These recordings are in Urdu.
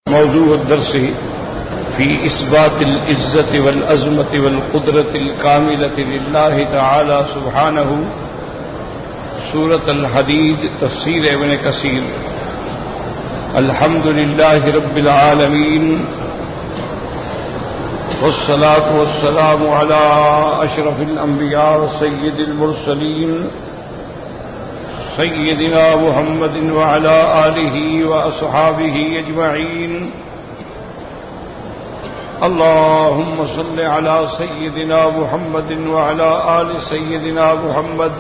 موضوع الدرس في إثبات العزة والعظمة والقدرة الكاملة لله تعالى سبحانه سورة الحديد تفسير ابن كثير. الحمد لله رب العالمين والصلاة والسلام على أشرف الأنبياء وسيد المرسلين سيدنا محمد وعلى آله وأصحابه أجمعين. اللهم صل على سيدنا محمد وعلى آل سيدنا محمد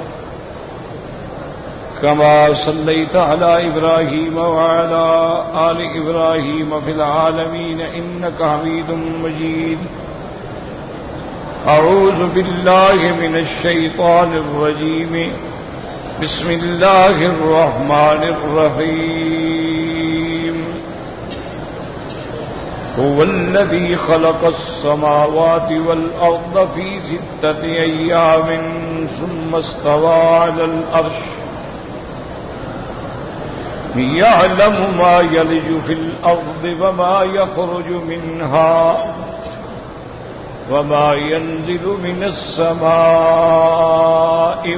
كما صليت على إبراهيم وعلى آل إبراهيم في العالمين إنك حميد مجيد. أعوذ بالله من الشيطان الرجيم. بسم الله الرحمن الرحيم. هو الذي خلق السماوات والأرض في 6 أيام ثم استوى على العرش يعلم ما يلج في الأرض وما يخرج منها وما ينزل من السماء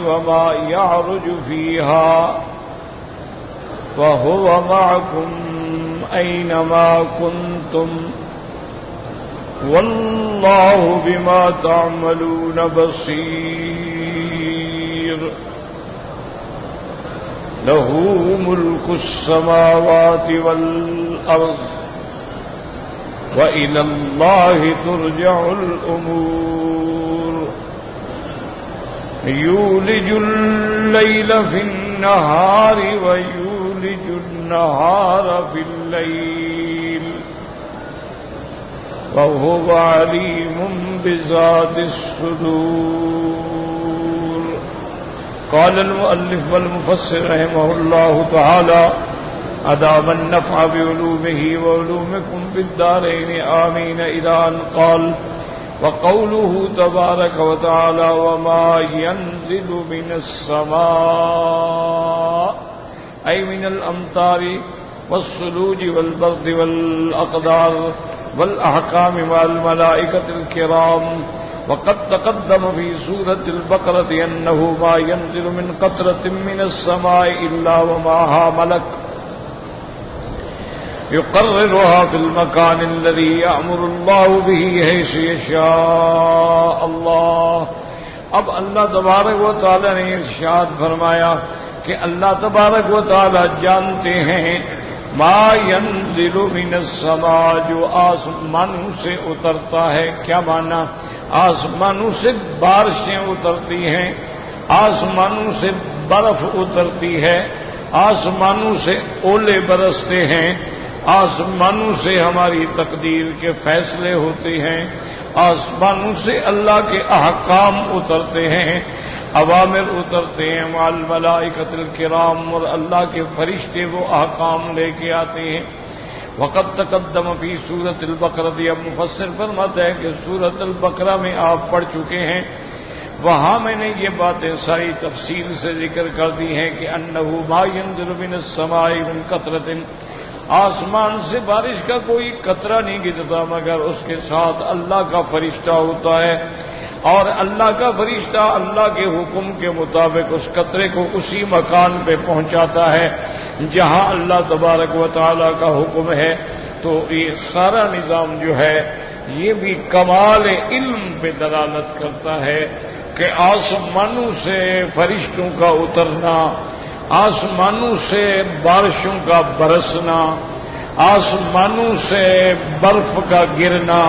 وما يعرج فيها وهو معكم أينما كنتم والله بما تعملون بصير. له ملك السماوات والأرض وإلى الله ترجع الأمور. يولج الليل في النهار ويولج النهار في الليل وهو عليم بذات الصدور. قال المؤلف والمفسر رحمه الله تعالى أدام النفع بعلومه وعلومكم بالدارين آمين إلى أن قال وقوله تبارك وتعالى وما ينزل من السماء أي من الأمطار والثلوج والبرد والأقدار والأحكام مع الملائكة الكرام. وقد تقدم في سورة البقرة أنه ما ينزل من قطرة من السماء إلا ومعها ملك يقررها في المكان الذي يأمر الله به حيث يشاء الله. اب اللہ تبارک و تعالی نے ارشاد فرمایا کہ اللہ تبارک و تعالی جانتے ہیں ما ينزل من السماء جو آسمانوں سے اترتا ہے. کیا معنی؟ آسمانوں سے بارشیں اترتی ہیں، آسمانوں سے برف اترتی ہے، آسمانوں سے اولے برستے ہیں، آسمانوں سے ہماری تقدیر کے فیصلے ہوتے ہیں، آسمانوں سے اللہ کے احکام اترتے ہیں، اوامر اترتے ہیں مع الملائکۃ الکرام اور اللہ کے فرشتے وہ احکام لے کے آتے ہیں. وقت تقدم فی سورۃ البقرہ. اب مفسر فرماتا ہے کہ سورۃ البقرہ میں آپ پڑھ چکے ہیں، وہاں میں نے یہ باتیں ساری تفصیل سے ذکر کر دی ہیں کہ انہ ما ينزل من السماء من قطرۃ، آسمان سے بارش کا کوئی قطرہ نہیں گرتا مگر اس کے ساتھ اللہ کا فرشتہ ہوتا ہے، اور اللہ کا فرشتہ اللہ کے حکم کے مطابق اس قطرے کو اسی مکان پہ پہنچاتا ہے جہاں اللہ تبارک و تعالیٰ کا حکم ہے. تو یہ سارا نظام جو ہے یہ بھی کمال علم پہ دلالت کرتا ہے کہ آسمانوں سے فرشتوں کا اترنا، آسمانوں سے بارشوں کا برسنا، آسمانوں سے برف کا گرنا،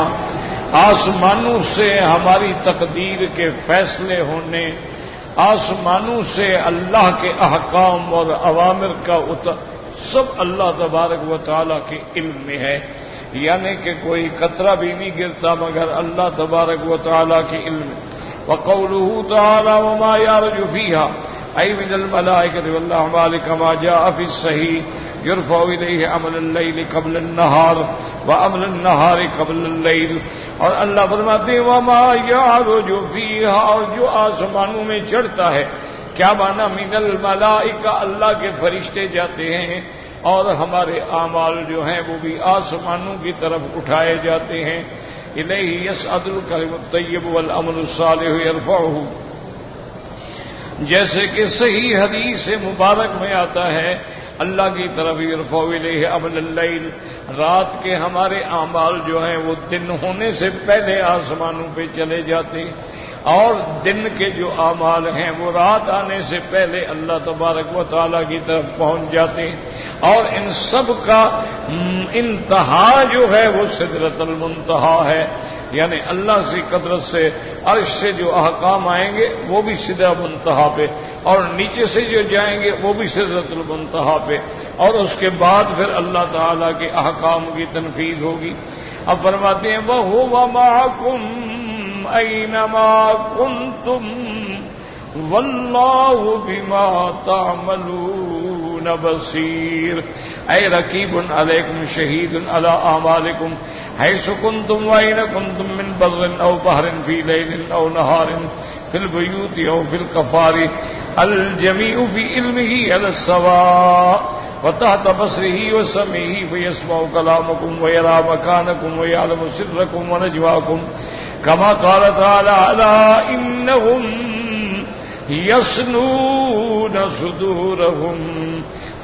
آسمانوں سے ہماری تقدیر کے فیصلے ہونے، آسمانوں سے اللہ کے احکام اور اوامر کا سب اللہ تبارک و تعالیٰ کے علم میں ہے. یعنی کہ کوئی قطرہ بھی نہیں گرتا مگر اللہ تبارک و تعالیٰ کے علم میں. وقوله تعالی وما يعرج فيها أي من الملائكة والأعمال كما جاء في الصحيح يرفع إليه عمل الليل قبل النهار وعمل النهار قبل الليل. اور اللہ فرماتے ہیں وما يعرج فيها، اور جو آسمانوں میں چڑھتا ہے کیا معنی؟ من الملائکہ، اللہ کے فرشتے جاتے ہیں اور ہمارے اعمال جو ہیں وہ بھی آسمانوں کی طرف اٹھائے جاتے ہیں. الیہ یصعد الکلم الطیب والعمل الصالح یرفعہ، جیسے کہ صحیح حدیث مبارک میں آتا ہے اللہ کی طرف یرفع الیہ عمل اللیل، رات کے ہمارے اعمال جو ہیں وہ دن ہونے سے پہلے آسمانوں پہ چلے جاتے، اور دن کے جو اعمال ہیں وہ رات آنے سے پہلے اللہ تبارک و تعالیٰ کی طرف پہنچ جاتے ہیں. اور ان سب کا انتہا جو ہے وہ سدرۃ المنتہا ہے، یعنی اللہ کی قدرت سے عرش سے جو احکام آئیں گے وہ بھی سدرۃ المنتہا پہ، اور نیچے سے جو جائیں گے وہ بھی سدرۃ المنتہا پہ، اور اس کے بعد پھر اللہ تعالیٰ کے احکام کی تنفیذ ہوگی. اب فرماتے ہیں وَهُوَ مَعَكُمْ أَيْنَمَا كُنْتُمْ وَاللَّهُ بِمَا تَعْمَلُونَ بَصِيرٌ. اے رقیب علیکم شہید علی اعمالکم حیث کنتم وَأَيْنَ كُنْتُمْ مِنْ بَرٍّ أَوْ بَحْرٍ فِي لَيْلٍ أَوْ نَهَارٍ فِي الْبُيُوتِ أَوْ فِي الْقَفَارِ الْجَمِيعُ فِي عِلْمِهِ عَلَى السَّوَاءِ وتحت بصره وسمعه فيسمع كلامكم ويرى مكانكم ويعلم سركم ونجواكم كما قال تعالى ألا إنهم يصنون صدورهم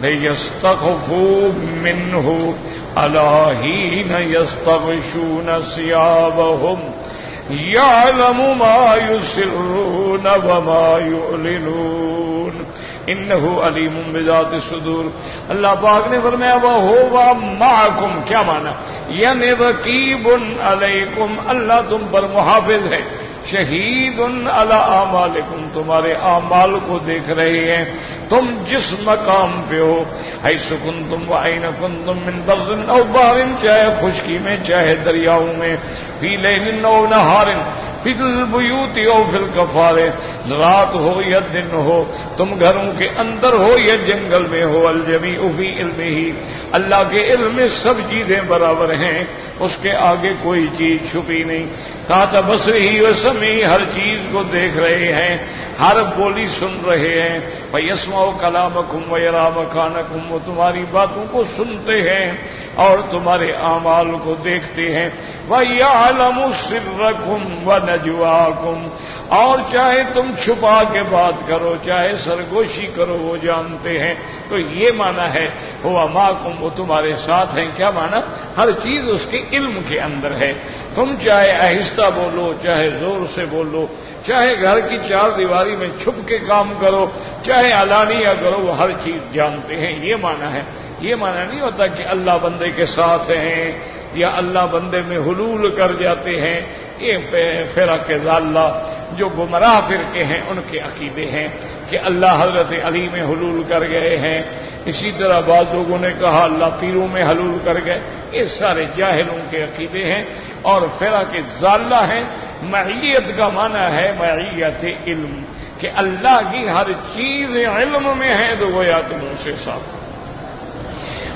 ليستخفوا منه ألا حين يستغشون ثيابهم يعلم ما يسرون وما يعلنون انه علیم بذات الصدور. اللہ پاک نے فرمایا وَهُوَ مَعَكُمْ، کیا معنی؟ یعنی رقیب علیکم، اللہ تم پر محافظ ہے، شہید علی اعمالکم، تمہارے اعمال کو دیکھ رہے ہیں، تم جس مقام پہ ہو، حیث کنتم وَأَيْنَ كُنْتُمْ مِنْ بَرٍّ أَوْ بَحْرٍ، چاہے خشکی میں چاہے دریاؤں میں، فی لیل أو نہار، فی البیوت او فی القفار، رات ہو یا دن ہو، تم گھروں کے اندر ہو یا جنگل میں ہو، الجمیع فی علمہ، اللہ کے علم میں سب چیزیں برابر ہیں، اس کے آگے کوئی چیز چھپی نہیں. تحت بصرہ وسمعہ، ہر چیز کو دیکھ رہے ہیں، ہر بولی سن رہے ہیں. فیسمع کلامکم ویری مکانکم، وہ تمہاری باتوں کو سنتے ہیں اور تمہارے اعمال کو دیکھتے ہیں. وَيَعْلَمُ سِرَّكُمْ وَنَجْوَاكُمْ، اور چاہے تم چھپا کے بات کرو چاہے سرگوشی کرو وہ جانتے ہیں. تو یہ معنی ہے ہوا معکم، وہ تمہارے ساتھ ہیں. کیا معنی؟ ہر چیز اس کے علم کے اندر ہے. تم چاہے آہستہ بولو چاہے زور سے بولو، چاہے گھر کی چار دیواری میں چھپ کے کام کرو چاہے علانیہ کرو، وہ ہر چیز جانتے ہیں. یہ معنی ہے. یہ معنی نہیں ہوتا کہ اللہ بندے کے ساتھ ہیں یا اللہ بندے میں حلول کر جاتے ہیں. یہ فرق ضالہ جو گمراہ فرقے ہیں ان کے عقیدے ہیں کہ اللہ حضرت علی میں حلول کر گئے ہیں. اسی طرح بعض لوگوں نے کہا اللہ پیروں میں حلول کر گئے. یہ سارے جاہلوں کے عقیدے ہیں اور فرق ضالہ ہیں. معیت کا معنی ہے معیت علم، کہ اللہ کی ہر چیز علم میں ہے تو گویا تم ان سے ساتھ.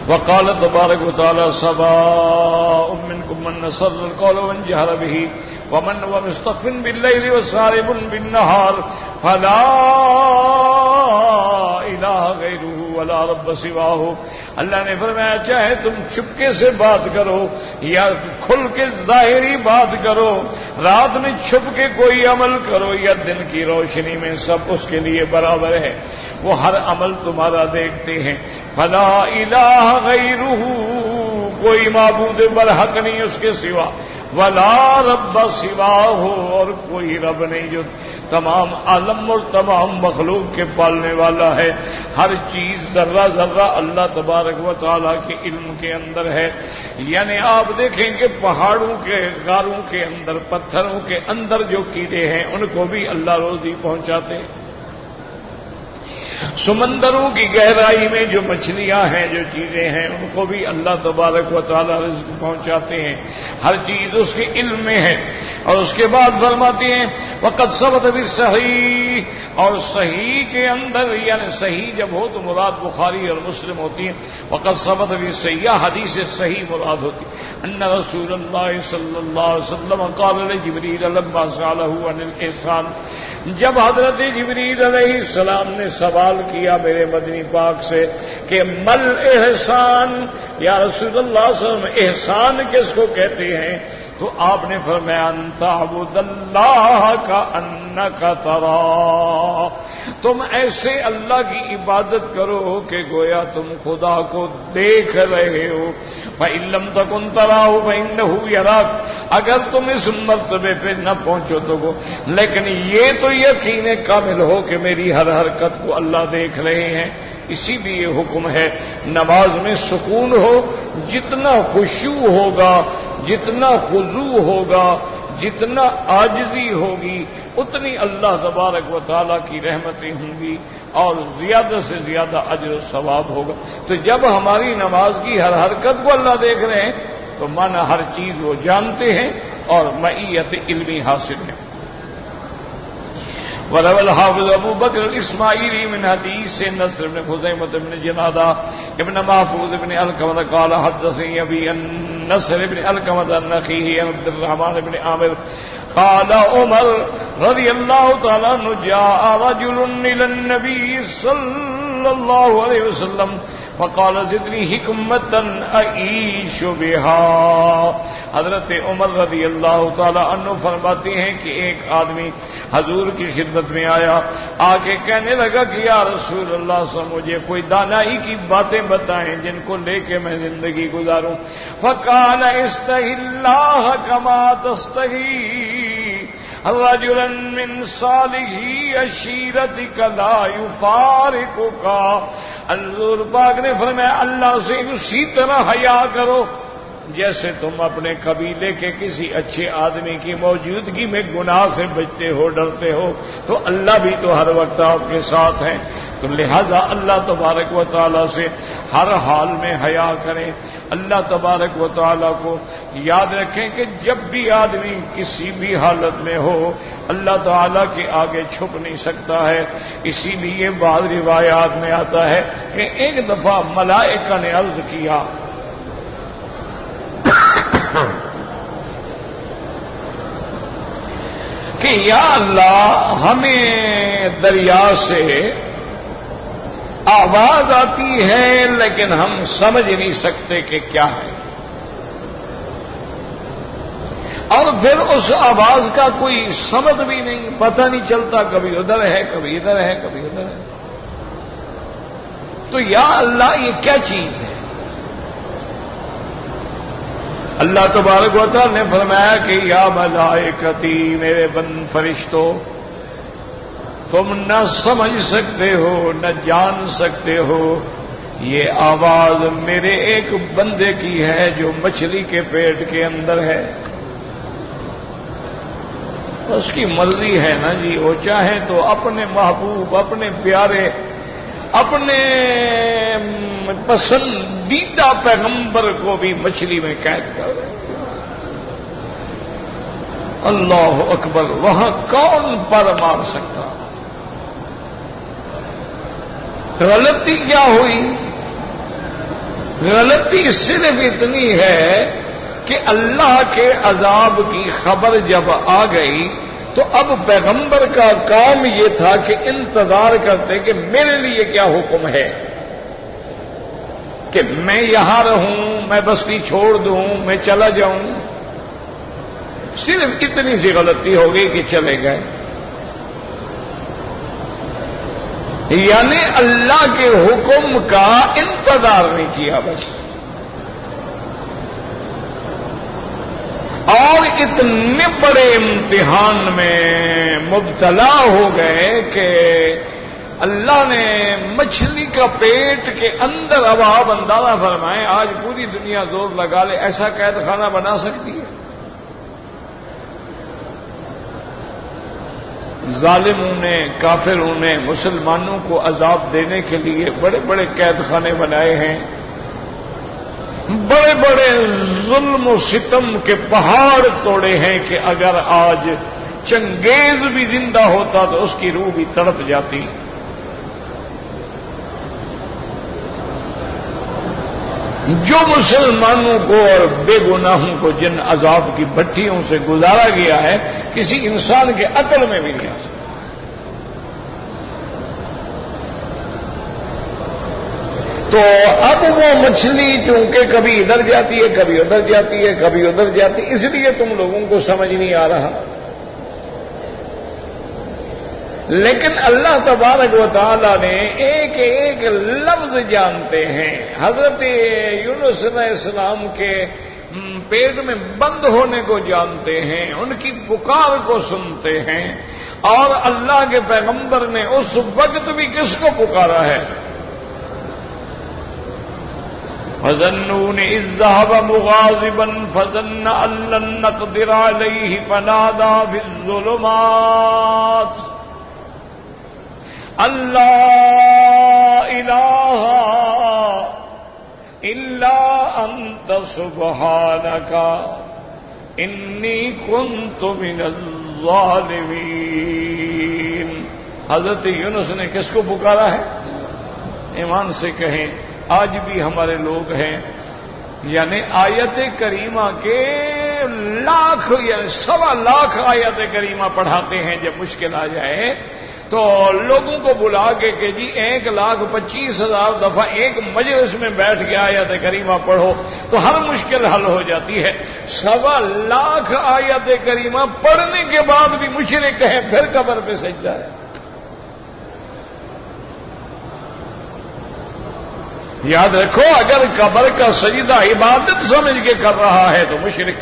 وقال تبارک و تعالی سواء منکم من اسر القول ومن جهر به ومن هو مستخف بالليل وسارب بالنهار فلا الہ غیرہ ولا رب سواہ. اللہ نے فرمایا چاہے تم چپکے سے بات کرو یا کھل کے ظاہری بات کرو، رات میں چھپ کے کوئی عمل کرو یا دن کی روشنی میں، سب اس کے لیے برابر ہے. وہ ہر عمل تمہارا دیکھتے ہیں. فلا الہ غیرہ، کوئی معبود برحق نہیں اس کے سوا، ولا رب سواہ، اور کوئی رب نہیں جو تمام عالم اور تمام مخلوق کے پالنے والا ہے. ہر چیز ذرہ ذرہ اللہ تبارک و تعالیٰ کے علم کے اندر ہے. یعنی آپ دیکھیں کہ پہاڑوں کے غاروں کے اندر پتھروں کے اندر جو کیڑے ہیں ان کو بھی اللہ روزی پہنچاتے ہیں. سمندروں کی گہرائی میں جو مچھلیاں ہیں جو چیزیں ہیں ان کو بھی اللہ تبارک و تعالیٰ رزق پہنچاتے ہیں. ہر چیز اس کے علم میں ہے. اور اس کے بعد فرماتے ہیں وقت ثبت بالصحیح، اور صحیح کے اندر یعنی صحیح جب ہو تو مراد بخاری اور مسلم ہوتی ہے. وقت ثبت بالصحیح حدیث صحیح مراد ہوتی ہے. ان رسول اللہ صلی اللہ علیہ وسلم قال لجبریل لما سأله عن الاحسان، جب حضرت جبریل علیہ السلام نے سوال کیا میرے مدنی پاک سے کہ مل احسان، یا رسول اللہ صلی اللہ علیہ وسلم احسان کس کو کہتے ہیں، تو آپ نے فرمایا ان تعبد اللہ کأنک تراہ، تم ایسے اللہ کی عبادت کرو کہ گویا تم خدا کو دیکھ رہے ہو، فإن لم تکن تراہ فإنہ یراک، اگر تم اس مرتبے پہ نہ پہنچو تو کو، لیکن یہ تو یقین کامل ہو کہ میری ہر حرکت کو اللہ دیکھ رہے ہیں۔ اسی لیے حکم ہے نماز میں سکون ہو، جتنا خشوع ہوگا، جتنا خضوع ہوگا، جتنا عاجزی ہوگی، اتنی اللہ تبارک و تعالیٰ کی رحمتیں ہوں گی اور زیادہ سے زیادہ اجر و ثواب ہوگا۔ تو جب ہماری نماز کی ہر حرکت کو اللہ دیکھ رہے ہیں تو مانا ہر چیز وہ جانتے ہیں اور معیت علمی حاصل ہے۔ وروى الحافظ ابو بکر الاسماعیلی من حدیث نصر بن خزیمۃ بن جنادہ ابن محفوظ بن علقمہ قال حدثني ابي عن نصر بن علقمہ عن اخيه عبد الرحمن بن عامر قال عمر رضی اللہ تعالی عنہ جاء رجل الى النبي صلی اللہ علیہ وسلم فقال زدنی حکمتا اعیش بہا۔ حضرت عمر رضی اللہ تعالی عنہ فرماتے ہیں کہ ایک آدمی حضور کی خدمت میں آیا، آ کے کہنے لگا کہ یا رسول اللہ صلی اللہ علیہ وسلم مجھے کوئی دانائی کی باتیں بتائیں جن کو لے کے میں زندگی گزاروں۔ فقال استحی اللہ کما تستحی رجلا من صالح عشیرتک لا یفارقک۔ حضور پاک نے فرمایا اللہ سے اسی طرح حیا کرو جیسے تم اپنے قبیلے کے کسی اچھے آدمی کی موجودگی میں گناہ سے بچتے ہو، ڈرتے ہو، تو اللہ بھی تو ہر وقت آپ کے ساتھ ہیں۔ تو لہذا اللہ تبارک و تعالیٰ سے ہر حال میں حیا کریں، اللہ تبارک و تعالیٰ کو یاد رکھیں کہ جب بھی آدمی کسی بھی حالت میں ہو اللہ تعالیٰ کے آگے چھپ نہیں سکتا ہے۔ اسی لیے بعض روایات میں آتا ہے کہ ایک دفعہ ملائکہ نے عرض کیا کہ یا اللہ ہمیں دریا سے آواز آتی ہے لیکن ہم سمجھ نہیں سکتے کہ کیا ہے، اور پھر اس آواز کا کوئی سمجھ بھی نہیں، پتہ نہیں چلتا، کبھی ادھر ہے کبھی ادھر ہے کبھی ادھر ہے۔ تو یا اللہ یہ کیا چیز ہے؟ اللہ تبارک و تعالیٰ نے فرمایا کہ یا ملائکتی، میرے بند فرشتوں، تم نہ سمجھ سکتے ہو نہ جان سکتے ہو، یہ آواز میرے ایک بندے کی ہے جو مچھلی کے پیٹ کے اندر ہے۔ اس کی مرضی ہے نا جی، وہ چاہے تو اپنے محبوب، اپنے پیارے، اپنے پسندیدہ پیغمبر کو بھی مچھلی میں قید کر دے۔ اللہ اکبر، وہاں کون پر مار سکتا؟ غلطی کیا ہوئی؟ غلطی صرف اتنی ہے کہ اللہ کے عذاب کی خبر جب آ گئی تو اب پیغمبر کا کام یہ تھا کہ انتظار کرتے کہ میرے لیے کیا حکم ہے، کہ میں یہاں رہوں، میں بستی چھوڑ دوں، میں چلا جاؤں۔ صرف اتنی سی غلطی ہو گئی کہ چلے گئے، یعنی اللہ کے حکم کا انتظار نہیں کیا بس، اور اتنے بڑے امتحان میں مبتلا ہو گئے کہ اللہ نے مچھلی کا پیٹ کے اندر، اب آپ اندازہ فرمائیں آج پوری دنیا زور لگا لے، ایسا قید خانہ بنا سکتی ہے؟ ظالموں نے، کافروں نے مسلمانوں کو عذاب دینے کے لیے بڑے بڑے قید خانے بنائے ہیں، بڑے بڑے ظلم و ستم کے پہاڑ توڑے ہیں کہ اگر آج چنگیز بھی زندہ ہوتا تو اس کی روح بھی تڑپ جاتی۔ جو مسلمانوں کو اور بے گناہوں کو جن عذاب کی بھٹیوں سے گزارا گیا ہے، کسی انسان کے عقل میں بھی نہیں آ سکتا۔ تو اب وہ مچھلی چونکہ کبھی ادھر جاتی ہے کبھی ادھر جاتی ہے کبھی ادھر جاتی ہے، اس لیے تم لوگوں کو سمجھ نہیں آ رہا، لیکن اللہ تبارک و تعالی نے ایک ایک لفظ جانتے ہیں۔ حضرت یونس علیہ السلام کے پیٹ میں بند ہونے کو جانتے ہیں، ان کی پکار کو سنتے ہیں، اور اللہ کے پیغمبر نے اس وقت بھی کس کو پکارا ہے؟ فَظَنُّونِ إِذْ ذَهَبَ مُغَاضِبًا فَظَنَّ أَن لَّن نَّقْدِرَ عَلَيْهِ فَنَادَىٰ فِي الظُّلُمَاتِ أَن لَّا إِلَٰهَ إِلَّا أَنتَ سُبْحَانَكَ إِنِّي كُنتُ مِنَ الظَّالِمِينَ۔ حضرت یونس نے کس کو پکارا ہے؟ ایمان سے کہیں، آج بھی ہمارے لوگ ہیں، یعنی آیت کریمہ کے لاکھ یا 1.25 آیت کریمہ پڑھاتے ہیں، جب مشکل آ جائے تو لوگوں کو بلا کے کہ جی 1,25,000 دفعہ ایک مجلس میں بیٹھ کے آیت کریمہ پڑھو تو ہر مشکل حل ہو جاتی ہے۔ 1.25 آیت کریمہ پڑھنے کے بعد بھی مشرک ہے، پھر قبر پہ سجدہ ہے۔ یاد رکھو، اگر قبر کا سجدہ عبادت سمجھ کے کر رہا ہے تو مشرک،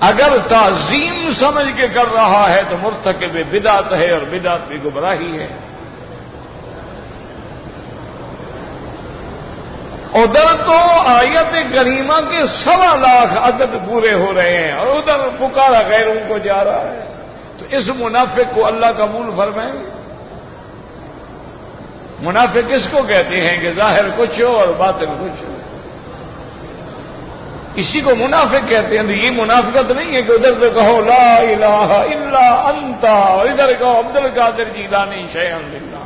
اگر تعظیم سمجھ کے کر رہا ہے تو مرتکب بدعت ہے، اور بدعت بھی گمراہی ہے۔ ادھر تو آیت کریمہ کے 1.25 عدد پورے ہو رہے ہیں، اور ادھر پکارا غیروں کو جا رہا ہے، تو اس منافق کو اللہ قبول فرمائیں گے؟ منافق کس کو کہتے ہیں کہ ظاہر کچھ ہو اور باطن کچھ ہو، اسی کو منافق کہتے ہیں۔ تو یہ منافقت نہیں ہے کہ ادھر تو کہو لا الہ الا انت، اور ادھر کہو عبد القادر جیلانی شیئا للہ،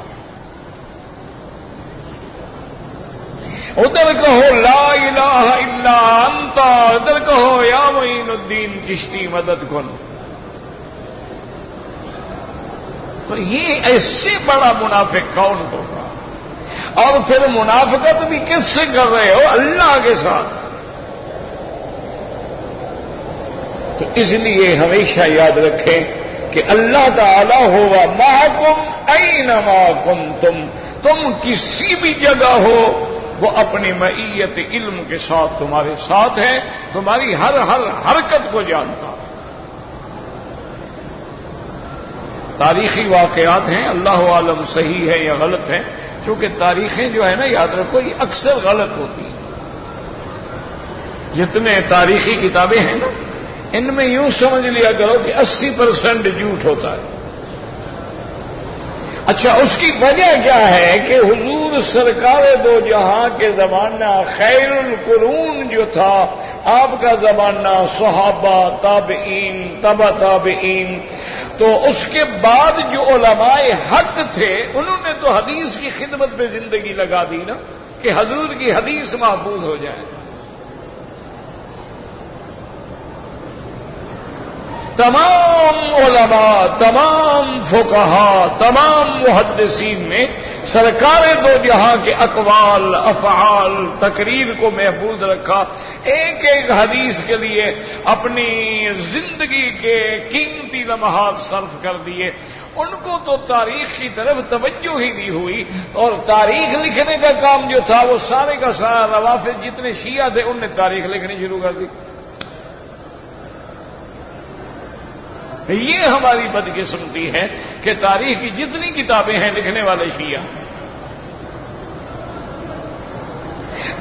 ادھر کہو لا الہ الا انت، ادھر کہو یا معین الدین چشتی مدد کن۔ تو یہ ایسے بڑا منافق کون ہوگا؟ اور پھر منافقت بھی کس سے کر رہے ہو؟ اللہ کے ساتھ۔ تو اس لیے ہمیشہ یاد رکھیں کہ اللہ تعالی ہوا معکم اینما کنتم، تم کسی بھی جگہ ہو وہ اپنی معیت علم کے ساتھ تمہارے ساتھ ہے، تمہاری ہر حرکت کو جانتا۔ تاریخی واقعات ہیں، اللہ عالم صحیح ہے یا غلط ہے، کیونکہ تاریخیں جو ہے نا، یاد رکھو یہ اکثر غلط ہوتی ہیں۔ جتنے تاریخی کتابیں ہیں نا، ان میں یوں سمجھ لیا کرو کہ 80% جھوٹ ہوتا ہے۔ اچھا، اس کی وجہ کیا ہے کہ حضور سرکار دو جہاں کے زمانہ خیر القرون جو تھا، آپ کا زمانہ صحابہ، تابعین، تبع تابعین، تو اس کے بعد جو علماء حق تھے انہوں نے تو حدیث کی خدمت پہ زندگی لگا دی نا، کہ حضور کی حدیث محفوظ ہو جائے۔ تمام علماء، تمام فقہاء، تمام محدثین نے سرکار دو جہاں کے اقوال، افعال، تقریر کو محفوظ رکھا، ایک ایک حدیث کے لیے اپنی زندگی کے قیمتی لمحات صرف کر دیے۔ ان کو تو تاریخ کی طرف توجہ ہی نہیں ہوئی، اور تاریخ لکھنے کا کام جو تھا وہ سارے کا سارا روافض جتنے شیعہ تھے ان نے تاریخ لکھنی شروع کر دی۔ یہ ہماری بدقسمتی ہے کہ تاریخ کی جتنی کتابیں ہیں لکھنے والے شیعہ،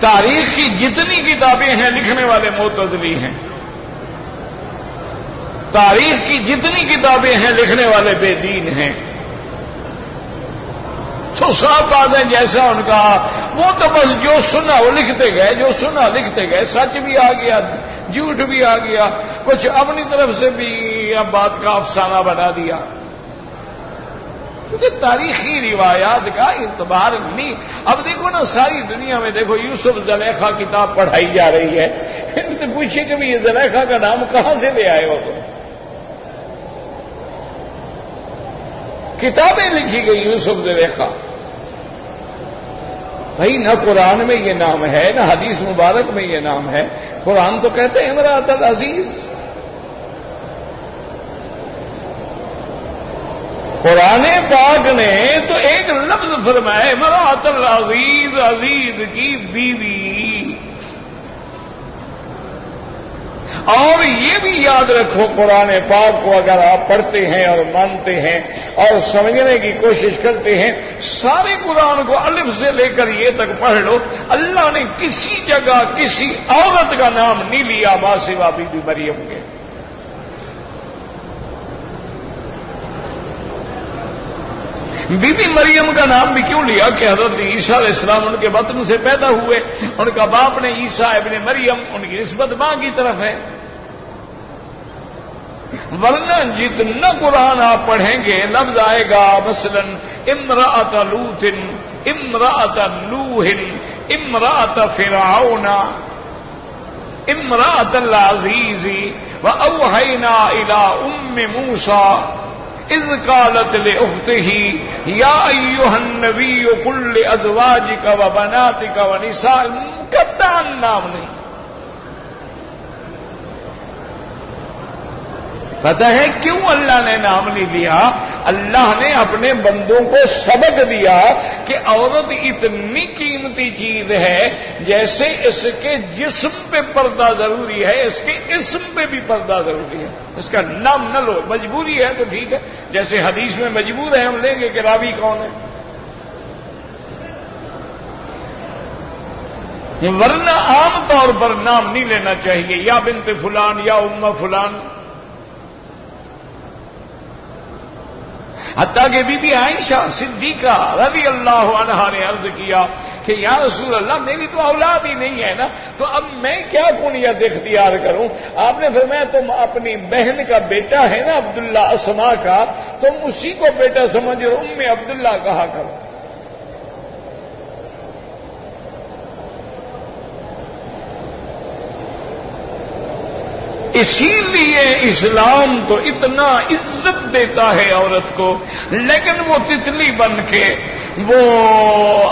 تاریخ کی جتنی کتابیں ہیں لکھنے والے معتزلی ہیں، تاریخ کی جتنی کتابیں ہیں لکھنے والے بے دین ہیں۔ تو صاف بات ہے، جیسا ان کا وہ تو بس جو سنا وہ لکھتے گئے، جو سنا لکھتے گئے، سچ بھی آ گیا، جھوٹ بھی آ گیا، کچھ اپنی طرف سے بھی اب بات کا افسانہ بنا دیا۔ کیونکہ تاریخی روایات کا اعتبار نہیں۔ اب دیکھو نا، ساری دنیا میں دیکھو یوسف زلیخا کتاب پڑھائی جا رہی ہے، ان سے پوچھے کہ یہ زلیخا کا نام کہاں سے لے آئے ہو تم؟ کتابیں لکھی گئی یوسف زلیخا، بھائی نہ قرآن میں یہ نام ہے نہ حدیث مبارک میں یہ نام ہے. قرآن تو کہتے ہیں امرأۃ العزیز. قرآن پاک نے تو ایک لفظ فرمایا امرأۃ العزیز، عزیز کی بیوی. اور یہ بھی یاد رکھو قرآن پاک کو اگر آپ پڑھتے ہیں اور مانتے ہیں اور سمجھنے کی کوشش کرتے ہیں، سارے قرآن کو الف سے لے کر یہ تک پڑھ لو، اللہ نے کسی جگہ کسی عورت کا نام نہیں لیا ماں سوا بی بی مریم کے. بی بی مریم کا نام بھی کیوں لیا کہ حضرت عیسیٰ علیہ السلام ان کے بطن سے پیدا ہوئے، ان کا باپ نے عیسیٰ ابن مریم، ان کی نسبت ماں کی طرف ہے. ورنہ جتنا قرآن آپ پڑھیں گے لفظ آئے گا مثلا امرأۃ لوط، امرأۃ نوح، امرأۃ فرعون، امرأۃ العزیز، وأوحینا إلی ام موسیٰ اذ قالت لأخته یا ایھا النبی قل لأزواجک وبناتک ونساء. قطعا نام نہیں. پتہ ہے کیوں اللہ نے نام نہیں لیا؟ اللہ نے اپنے بندوں کو سبق دیا کہ عورت اتنی قیمتی چیز ہے، جیسے اس کے جسم پہ پردہ ضروری ہے اس کے اسم پہ بھی پردہ ضروری ہے. اس کا نام نہ لو، مجبوری ہے تو ٹھیک ہے، جیسے حدیث میں مجبور ہے ہم لیں گے کہ راوی کون ہے. ورنہ عام طور پر نام نہیں لینا چاہیے، یا بنت فلان یا ام فلان. حتیٰ کہ بی بی عائشہ صدیقہ رضی اللہ عنہا نے عرض کیا کہ یا رسول اللہ میری تو اولاد ہی نہیں ہے نا، تو اب میں کیا کنیت اختیار کروں؟ آپ نے فرمایا تم اپنی بہن کا بیٹا ہے نا عبداللہ اسما کا، تم اسی کو بیٹا سمجھ رہو، ام عبداللہ کہا کرو. اسی لیے اسلام تو اتنا عزت دیتا ہے عورت کو، لیکن وہ تتلی بن کے وہ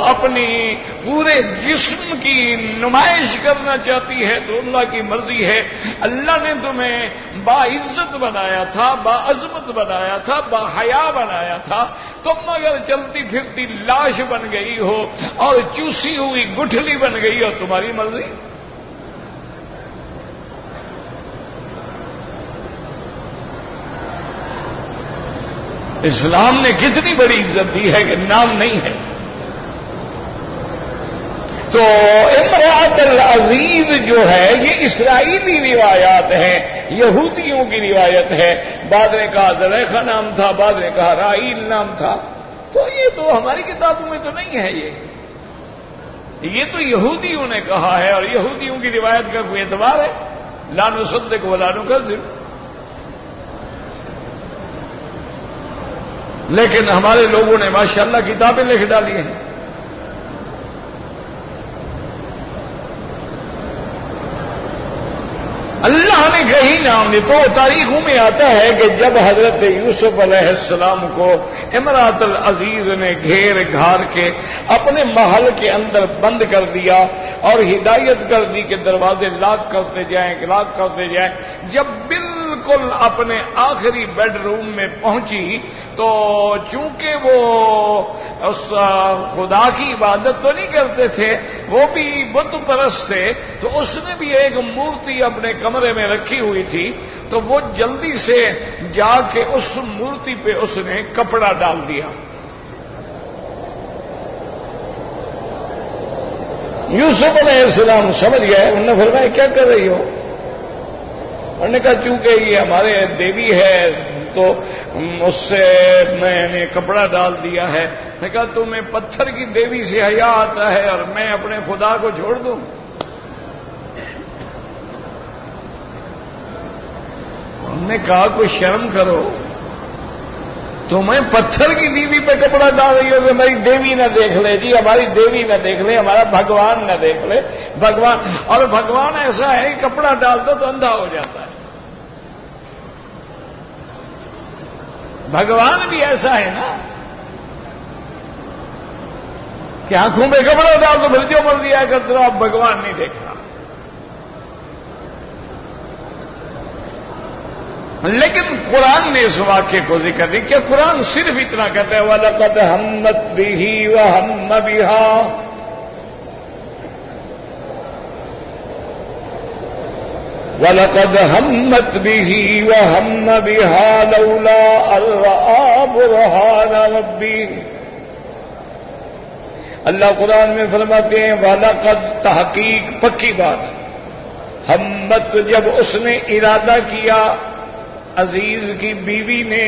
اپنی پورے جسم کی نمائش کرنا چاہتی ہے تو اللہ کی مرضی ہے. اللہ نے تمہیں باعزت بنایا تھا، باعظمت بنایا تھا، باحیا بنایا تھا. تم اگر چلتی پھرتی لاش بن گئی ہو اور چوسی ہوئی گٹھلی بن گئی ہو، تمہاری مرضی. اسلام نے کتنی بڑی عزت دی ہے کہ نام نہیں ہے. تو امرأۃ العزیز جو ہے یہ اسرائیلی روایات ہیں، یہودیوں کی روایت ہے. بعد نے کہا زلیخا نام تھا، بعد نے کہا رائیل نام تھا. تو یہ تو ہماری کتابوں میں تو نہیں ہے، یہ تو یہودیوں نے کہا ہے، اور یہودیوں کی روایت کا کوئی اعتبار ہے؟ لا نصدق ولا نکذب. لیکن ہمارے لوگوں نے ماشاءاللہ کتابیں لکھ ڈالی ہیں. اللہ نے کہیں نام نہیں. تو تاریخوں میں آتا ہے کہ جب حضرت یوسف علیہ السلام کو امرأۃ العزیز نے گھیر گھار کے اپنے محل کے اندر بند کر دیا اور ہدایت کر دی کہ دروازے لاک کرتے جائیں، جب بالکل اپنے آخری بیڈ روم میں پہنچی تو چونکہ وہ اس خدا کی عبادت تو نہیں کرتے تھے، وہ بھی بت پرست تھے، تو اس نے بھی ایک مورتی اپنے کمرے میں رکھی ہوئی تھی. تو وہ جلدی سے جا کے اس مورتی پہ اس نے کپڑا ڈال دیا. یوسف علیہ السلام سمجھ گئے. انہوں نے فرمایا کیا کر رہی ہو؟ انہوں نے کہا چونکہ یہ ہمارے دیوی ہے تو اس سے میں نے کپڑا ڈال دیا ہے. میں کہا تمہیں پتھر کی دیوی سے حیا آتا ہے اور میں اپنے خدا کو چھوڑ دوں؟ انہوں نے کہا کوئی شرم کرو، تمہیں پتھر کی دیوی پہ کپڑا ڈال رہی ہو کہ ہماری دیوی نہ دیکھ لے. جی ہماری دیوی نہ دیکھ لے، ہمارا بھگوان نہ دیکھ لے. اور بھگوان ایسا ہے کہ کپڑا ڈال دو تو اندھا ہو جاتا ہے. بھگوان بھی ایسا ہے نا کہ آنکھوں میں کپڑا ڈال تو پھر جو مرضی آیا کرتے رہو، اب بھگوان نہیں دیکھ رہا۔ لیکن قرآن نے اس واقعے کو ذکر نہیں کیا، قرآن صرف اتنا کہتا ہے وَلَقَدْ هَمَّتْ بِهِ وَهَمَّ بِهَا، وَلَقَدْ هَمَّتْ بِهِ وَهَمَّ بِهَا لَوْلَا أَن رَّأَىٰ بُرْهَانَ رَبِّهِ۔ اللہ قرآن میں فرماتے ہیں وَلَقَدْ، تحقیق پکی بات، ہمت جب اس نے ارادہ کیا عزیز کی بیوی نے،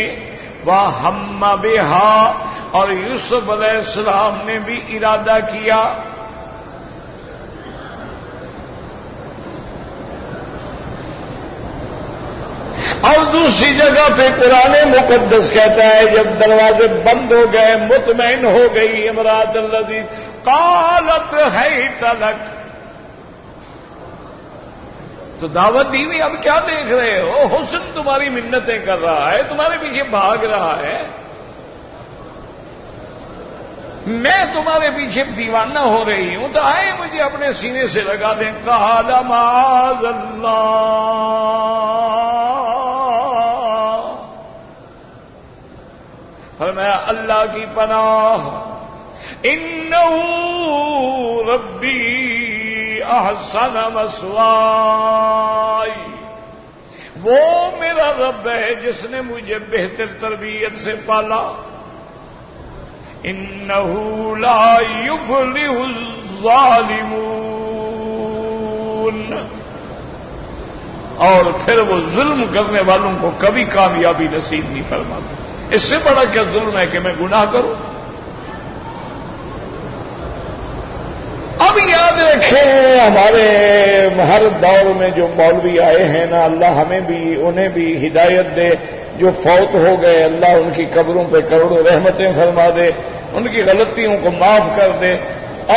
وَهَمَّ بِهَا، اور یوسف علیہ السلام نے بھی ارادہ کیا۔ اور دوسری جگہ پہ قرآن مقدس کہتا ہے جب دروازے بند ہو گئے، مطمئن ہو گئی امرأۃ العزیز، قالت حیت لک، تو دعوت دی ہوئی، اب کیا دیکھ رہے ہو؟ حسن تمہاری منتیں کر رہا ہے، تمہارے پیچھے بھاگ رہا ہے، میں تمہارے پیچھے دیوانہ ہو رہی ہوں، تو آئے مجھے اپنے سینے سے لگا دیں۔ قال معاذ اللہ، فرمایا اللہ کی پناہ، انہ ربی احسن مثوائی، وہ میرا رب ہے جس نے مجھے بہتر تربیت سے پالا، انہ لا یفلح الظالمون، اور پھر وہ ظلم کرنے والوں کو کبھی کامیابی نصیب نہیں فرماتا۔ اس سے بڑا کیا ظلم ہے کہ میں گناہ کروں؟ اب یاد رکھیں ہمارے ہر دور میں جو مولوی آئے ہیں نا، اللہ ہمیں بھی انہیں بھی ہدایت دے، جو فوت ہو گئے اللہ ان کی قبروں پہ کروڑوں رحمتیں فرما دے، ان کی غلطیوں کو معاف کر دے،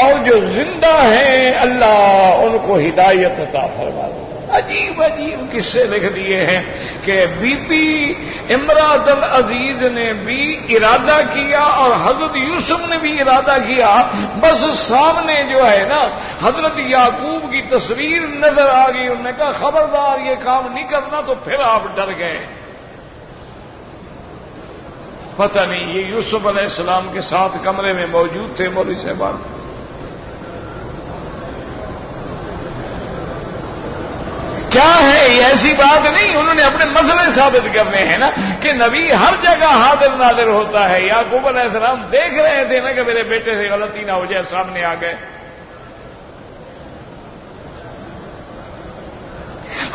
اور جو زندہ ہیں اللہ ان کو ہدایت عطا فرما دے۔ عجیب عجیب قصے لکھ دیے ہیں کہ بی بی امرأۃ العزیز نے بھی ارادہ کیا اور حضرت یوسف نے بھی ارادہ کیا، بس سامنے جو ہے نا حضرت یعقوب کی تصویر نظر آ گئی، انہوں نے کہا خبردار یہ کام نہیں کرنا، تو پھر آپ ڈر گئے۔ پتہ نہیں یہ یوسف علیہ السلام کے ساتھ کمرے میں موجود تھے مولوی صاحبان، کیا ہے یہ ایسی بات نہیں، انہوں نے اپنے مسئلے ثابت کرنے ہیں نا کہ نبی ہر جگہ حاضر ناظر ہوتا ہے۔ یعقوب علیہ السلام دیکھ رہے تھے نا کہ میرے بیٹے سے غلطی نہ ہو جائے، سامنے آ گئے۔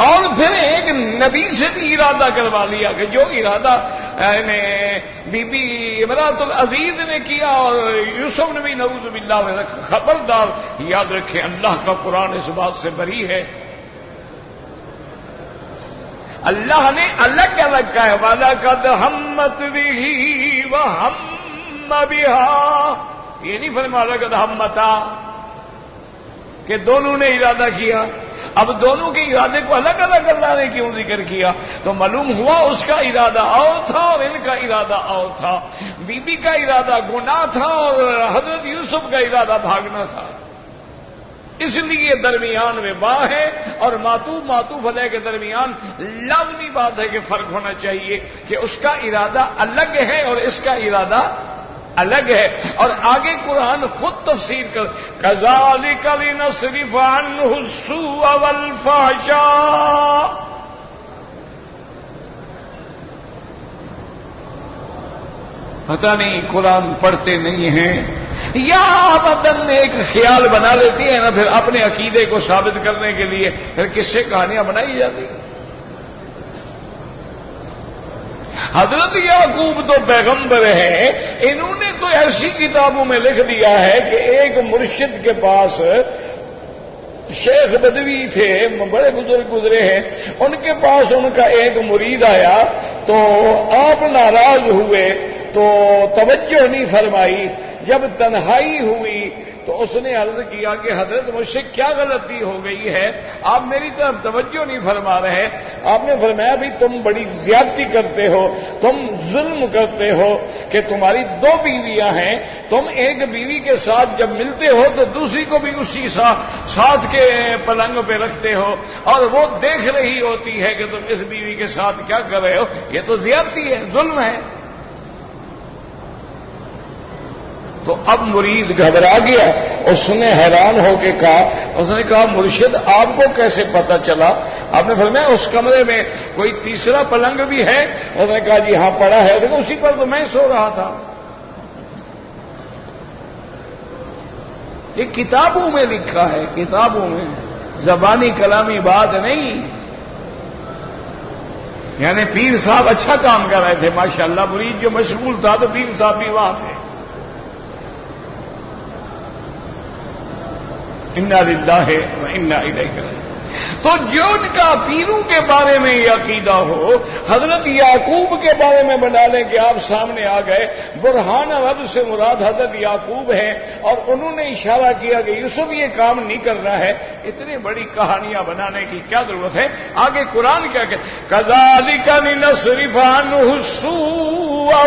اور پھر ایک نبی سے بھی ارادہ کروا لیا کہ جو ارادہ بی بی امرأۃ العزیز نے کیا اور یوسف نے بھی نعوذ باللہ خبردار، یاد رکھیں اللہ کا قرآن اس بات سے بری ہے۔ اللہ نے الگ الگ کہا ہے وَلَقَدْ هَمَّتْ بِهِ وَهَمَّ بِهَا، یہ نہیں فرمایا لَقَدْ هَمَّتَا کہ دونوں نے ارادہ کیا۔ اب دونوں کے ارادے کو الگ الگ اللہ نے کیوں ذکر کیا؟ تو معلوم ہوا اس کا ارادہ اور تھا اور ان کا ارادہ اور تھا۔ بی بی کا ارادہ گناہ تھا اور حضرت یوسف کا ارادہ بھاگنا تھا، اس لیے درمیان میں با ہے اور معطوف علیہ کے درمیان لازمی بات ہے کہ فرق ہونا چاہیے کہ اس کا ارادہ الگ ہے اور اس کا ارادہ الگ ہے۔ اور آگے قرآن خود تفسیر کر کذالک لنصرف عنہ السوء والفحشاء، پتہ نہیں قرآن پڑھتے نہیں ہیں یا بدن میں ایک خیال بنا لیتی ہے نا، پھر اپنے عقیدے کو ثابت کرنے کے لیے پھر کس سے کہانیاں بنائی جاتی ہیں۔ حضرت یعقوب تو پیغمبر ہیں، انہوں نے تو ایسی کتابوں میں لکھ دیا ہے کہ ایک مرشد کے پاس شیخ بدوی تھے، بڑے بزرگ گزرے ہیں، ان کے پاس ان کا ایک مرید آیا تو آپ ناراض ہوئے تو توجہ نہیں فرمائی، جب تنہائی ہوئی تو اس نے عرض کیا کہ حضرت مجھ سے کیا غلطی ہو گئی ہے، آپ میری طرف توجہ نہیں فرما رہے۔ آپ نے فرمایا بھی تم بڑی زیادتی کرتے ہو، تم ظلم کرتے ہو کہ تمہاری 2 بیویاں ہیں، تم ایک بیوی کے ساتھ جب ملتے ہو تو دوسری کو بھی اسی ساتھ کے پلنگ پہ رکھتے ہو، اور وہ دیکھ رہی ہوتی ہے کہ تم اس بیوی کے ساتھ کیا کر رہے ہو، یہ تو زیادتی ہے، ظلم ہے۔ تو اب مرید گھبرا گیا، اس نے حیران ہو کے کہا، اس نے کہا مرشد آپ کو کیسے پتا چلا؟ آپ نے فرمایا اس کمرے میں کوئی تیسرا پلنگ بھی ہے؟ اس نے کہا جی ہاں پڑا ہے، لیکن اسی پر تو میں سو رہا تھا۔ یہ کتابوں میں لکھا ہے، کتابوں میں، زبانی کلامی بات نہیں۔ یعنی پیر صاحب اچھا کام کر رہے تھے ماشاءاللہ، مرید جو مشغول تھا تو پیر صاحب بھی وہاں تھے۔ انا للہ و انا الیہ راجعون۔ تو جو ان کا پیروں کے بارے میں یہ عقیدہ ہو، حضرت یعقوب کے بارے میں بنا لیں کہ آپ سامنے آ گئے، برہان رب سے مراد حضرت یعقوب ہے، اور انہوں نے اشارہ کیا کہ یوسف یہ کام نہیں کر رہا ہے، اتنی بڑی کہانیاں بنانے کی کیا ضرورت ہے؟ آگے قرآن کیا کہ کذالک لنصرف عنہ السوء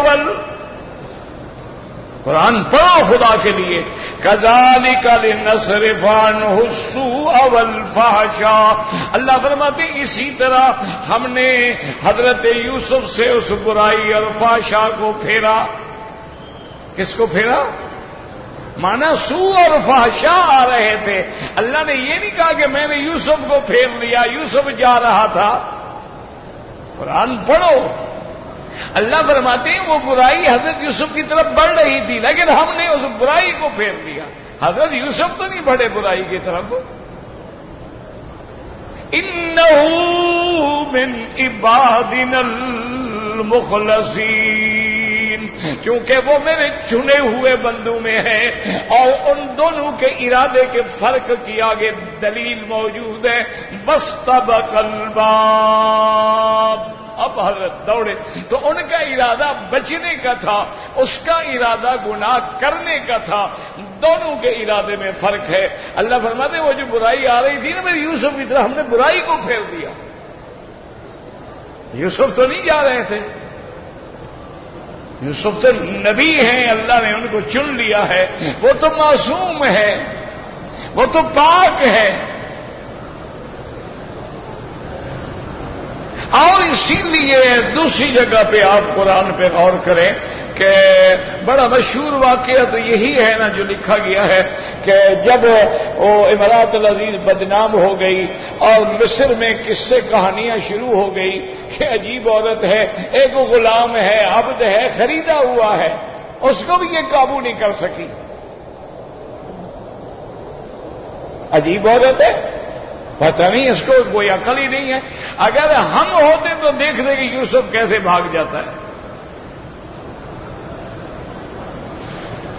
قرآن پڑھو خدا کے لیے، کذالک لنصرف عنہ السوء والفحشاء۔ اللہ فرماتے اسی طرح ہم نے حضرت یوسف سے اس برائی اور فحشاء کو پھیرا۔ کس کو پھیرا؟ مانا سوء اور فحشاء آ رہے تھے، اللہ نے یہ نہیں کہا کہ میں نے یوسف کو پھیر لیا، یوسف جا رہا تھا۔ قرآن پڑھو، اللہ فرماتے ہیں وہ برائی حضرت یوسف کی طرف بڑھ رہی تھی، لیکن ہم نے اس برائی کو پھیر دیا۔ حضرت یوسف تو نہیں بڑھے برائی کی طرف۔ انہ من عبادنا المخلصین، چونکہ وہ میرے چنے ہوئے بندوں میں ہے، اور ان دونوں کے ارادے کے فرق کی آگے دلیل موجود ہے۔ واستبق الباب، اب حضرت دوڑے، تو ان کا ارادہ بچنے کا تھا، اس کا ارادہ گناہ کرنے کا تھا، دونوں کے ارادے میں فرق ہے۔ اللہ فرماتے وہ جو برائی آ رہی تھی نا میرے یوسف کی طرح، ہم نے برائی کو پھیر دیا۔ یوسف تو نہیں جا رہے تھے، یوسف تو نبی ہیں، اللہ نے ان کو چن لیا ہے، وہ تو معصوم ہے، وہ تو پاک ہے۔ اور اسی لیے دوسری جگہ پہ آپ قرآن پہ غور کریں کہ بڑا مشہور واقعہ تو یہی ہے نا جو لکھا گیا ہے کہ جب وہ امارات العزیز بدنام ہو گئی اور مصر میں قصے کہانیاں شروع ہو گئی کہ عجیب عورت ہے، ایک غلام ہے، عبد ہے، خریدا ہوا ہے، اس کو بھی یہ قابو نہیں کر سکی۔ عجیب عورت ہے، پتہ نہیں اس کو کوئی عقل ہی نہیں ہے۔ اگر ہم ہوتے تو دیکھ لیں کہ یوسف کیسے بھاگ جاتا ہے،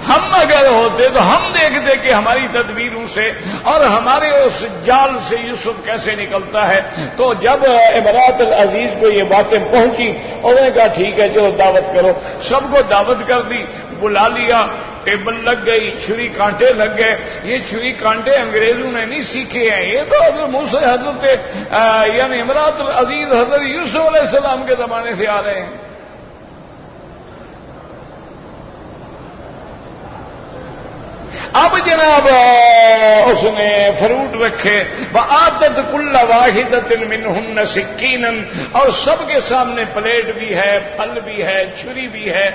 ہم اگر ہوتے تو ہم دیکھتے کہ ہماری تدبیروں سے اور ہمارے اس جال سے یوسف کیسے نکلتا ہے۔ تو جب امارات العزیز کو یہ باتیں پہنچی، انہوں نے کہا ٹھیک ہے چلو دعوت کرو، سب کو دعوت کر دی، بلا لیا، ٹیبل لگ گئی، چھری کانٹے لگ گئے۔ یہ چھری کانٹے انگریزوں نے نہیں سیکھے ہیں، یہ تو حضرت موسیٰ حضرت یعنی امارات العزیز حضرت یوسف علیہ السلام کے زمانے سے آ رہے ہیں۔ اب جناب اس نے فروٹ رکھے، وآتت کل واحدۃ منہن سکینا، اور سب کے سامنے پلیٹ بھی ہے، پھل بھی ہے، چھری بھی ہے،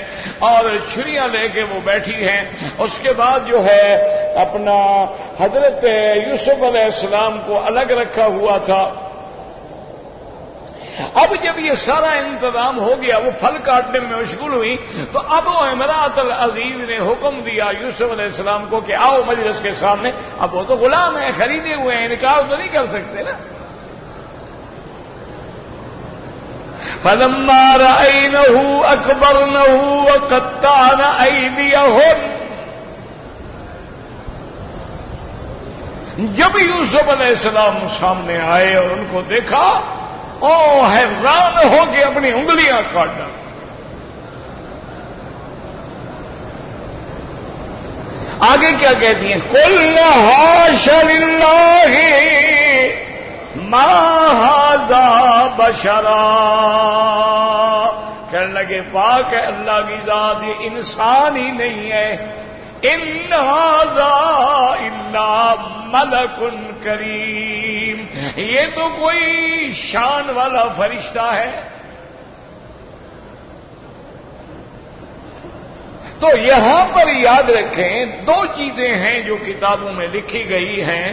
اور چھریاں لے کے وہ بیٹھی ہیں۔ اس کے بعد جو ہے اپنا حضرت یوسف علیہ السلام کو الگ رکھا ہوا تھا۔ اب جب یہ سارا انتظام ہو گیا، وہ پھل کاٹنے میں مشغول ہوئی، تو اب وہ امارات العزیز نے حکم دیا یوسف علیہ السلام کو کہ آؤ مجلس کے سامنے۔ اب وہ تو غلام ہیں، خریدے ہوئے ہیں، انکار تو نہیں کر سکتے نا۔ فَلَمَّا رَأَيْنَهُ أَكْبَرْنَهُ وَقَطَّعْنَ أَيْدِيَهُنَّ، جب یوسف علیہ السلام سامنے آئے اور ان کو دیکھا، حیران ہو کے اپنی انگلیاں کاٹ ڈالی، آگے کیا کہتی ہیں؟ قُلْ حَاشَ لِلَّهِ مَا هَٰذَا بَشَرًا، کہنے لگے پاک ہے اللہ کی ذات، یہ انسان ہی نہیں ہے، ان هذا الا ملک کریم، یہ تو کوئی شان والا فرشتہ ہے۔ تو یہاں پر یاد رکھیں دو چیزیں ہیں جو کتابوں میں لکھی گئی ہیں۔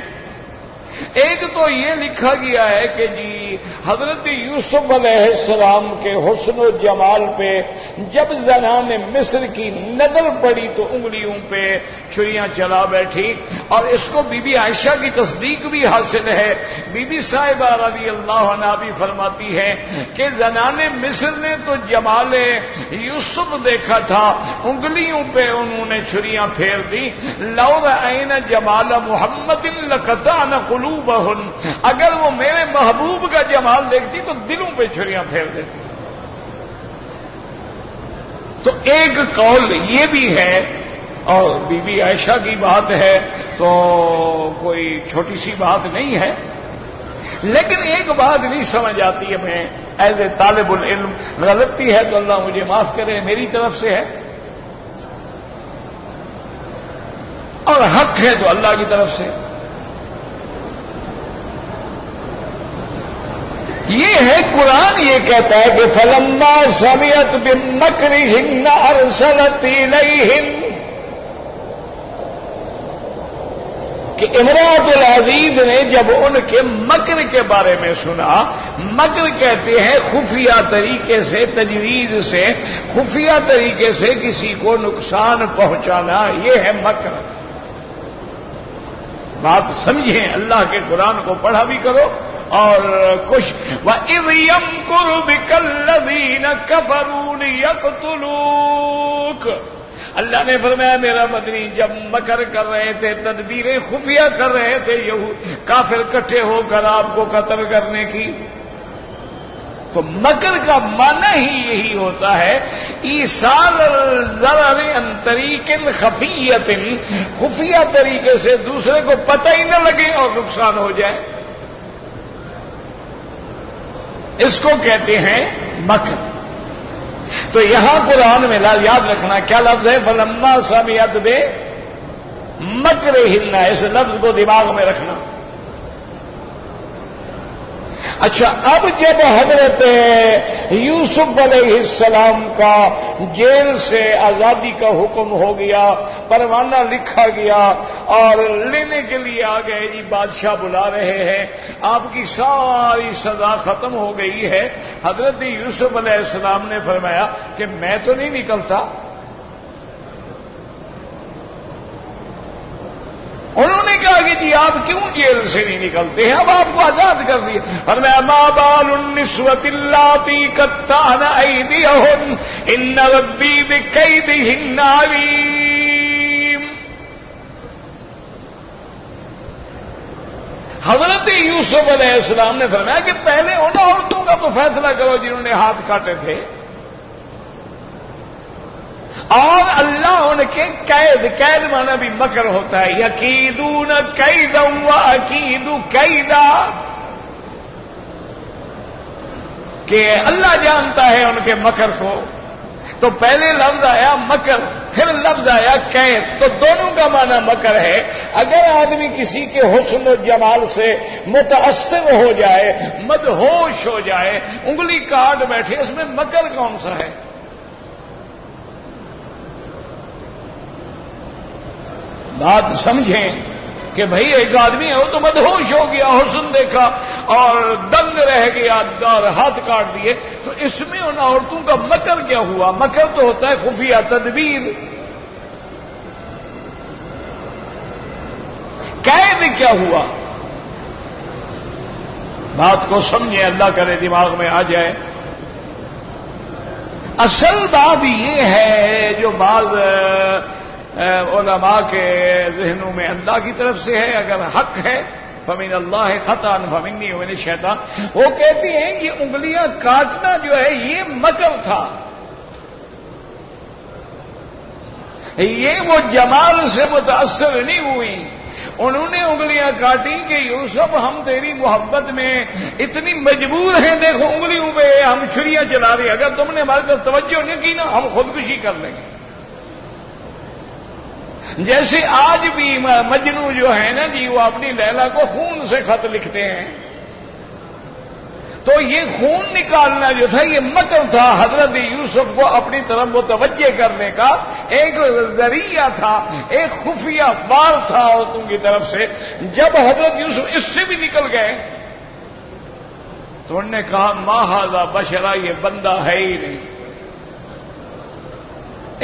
ایک تو یہ لکھا گیا ہے کہ جی حضرت یوسف علیہ السلام کے حسن و جمال پہ جب زنان مصر کی نظر پڑی تو انگلیوں پہ چھریاں چلا بیٹھی، اور اس کو بی بی عائشہ کی تصدیق بھی حاصل ہے۔ بی بی صاحبہ رضی اللہ عنہا بھی فرماتی ہے کہ زنان مصر نے تو جمال یوسف دیکھا تھا، انگلیوں پہ انہوں نے چھریاں پھیر دی۔ لو رأین جمال محمد لقطعن قلوبہن، اگر وہ میرے محبوب کا جمال دیکھتی تو دلوں پہ چھریاں پھیر دیتی۔ تو ایک قول یہ بھی ہے، اور بی بی عائشہ کی بات ہے تو کوئی چھوٹی سی بات نہیں ہے، لیکن ایک بات نہیں سمجھ آتی ہے، میں ایز اے طالب العلم، غلطی ہے تو اللہ مجھے معاف کرے، میری طرف سے ہے، اور حق ہے تو اللہ کی طرف سے۔ یہ ہے قرآن یہ کہتا ہے کہ فلما سمعت بمکرہن ارسلت الیہن، کہ امرأۃ العزیز نے جب ان کے مکر کے بارے میں سنا، مکر کہتے ہیں خفیہ طریقے سے، تجویز سے، خفیہ طریقے سے کسی کو نقصان پہنچانا، یہ ہے مکر۔ بات سمجھیں، اللہ کے قرآن کو پڑھا بھی کرو اور کچھ وَإِذْ يَمْكُرُ بِكَ الَّذِينَ كَفَرُوا لِيَقْتُلُوكَ، اللہ نے فرمایا میرا مدنی جب مکر کر رہے تھے، تدبیریں خفیہ کر رہے تھے کافر اکٹھے ہو کر آپ کو قتل کرنے کی، تو مکر کا معنی ہی یہی ہوتا ہے ایصال الضرر عن طریق خفیۃ، خفیہ طریقے سے دوسرے کو پتہ ہی نہ لگے اور نقصان ہو جائے، اس کو کہتے ہیں مکر۔ تو یہاں قرآن میں یاد رکھنا کیا لفظ ہے؟ فلما سمعت بمکرہن، اس لفظ کو دماغ میں رکھنا۔ اچھا، اب جب حضرت یوسف علیہ السلام کا جیل سے آزادی کا حکم ہو گیا، پروانہ لکھا گیا اور لینے کے لیے آ گئے، جی بادشاہ بلا رہے ہیں، آپ کی ساری سزا ختم ہو گئی ہے، حضرت یوسف علیہ السلام نے فرمایا کہ میں تو نہیں نکلتا۔ انہوں نے کہا کہ جی آپ کیوں جیل سے نہیں نکلتے ہیں، اب آپ کو آزاد کر دیا۔ فرمایا ما بال النسوة اللاتي قطعن أيديهن إن ربي بكيدهن عليم۔ حضرت یوسف علیہ السلام نے فرمایا کہ پہلے ان عورتوں کا تو فیصلہ کرو جنہوں نے ہاتھ کاٹے تھے، اور اللہ ان کے قید مانا بھی مکر ہوتا ہے، یکیدون کیدا واکید کیدا، کہ اللہ جانتا ہے ان کے مکر کو۔ تو پہلے لفظ آیا مکر، پھر لفظ آیا قید، تو دونوں کا معنی مکر ہے۔ اگر آدمی کسی کے حسن و جمال سے متاثر ہو جائے، مدہوش ہو جائے، انگلی کاٹ بیٹھے، اس میں مکر کون سا ہے؟ بات سمجھیں کہ بھئی ایک آدمی ہے وہ تو مدہوش ہو گیا، حسن دیکھا اور دنگ رہ گیا اور ہاتھ کاٹ دیے، تو اس میں ان عورتوں کا مکر کیا ہوا؟ مکر تو ہوتا ہے خفیہ تدبیر۔ قید کیا ہوا؟ بات کو سمجھیں، اللہ کرے دماغ میں آ جائے۔ اصل بات یہ ہے جو بعض علماء کے ذہنوں میں اللہ کی طرف سے ہے، اگر حق ہے فمن اللہ خطأ فمنی ومن الشیطان، وہ کہتی ہیں کہ انگلیاں کاٹنا جو ہے یہ مکر تھا، یہ وہ جمال سے متاثر نہیں ہوئی، انہوں نے انگلیاں کاٹی کہ یوسف ہم تیری محبت میں اتنی مجبور ہیں، دیکھو انگلیوں پہ ہم چھریاں چلا رہے، اگر تم نے ہماری طرف توجہ نہیں کی نا ہم خودکشی کر لیں گے۔ جیسے آج بھی مجنو جو ہے نا جی، وہ اپنی لیلا کو خون سے خط لکھتے ہیں، تو یہ خون نکالنا جو تھا یہ مکر تھا، حضرت یوسف کو اپنی طرف متوجہ کرنے کا ایک ذریعہ تھا، ایک خفیہ وار تھا عورتوں کی طرف سے۔ جب حضرت یوسف اس سے بھی نکل گئے تو انہوں نے کہا ما ھذا بشرا، یہ بندہ ہے ہی نہیں،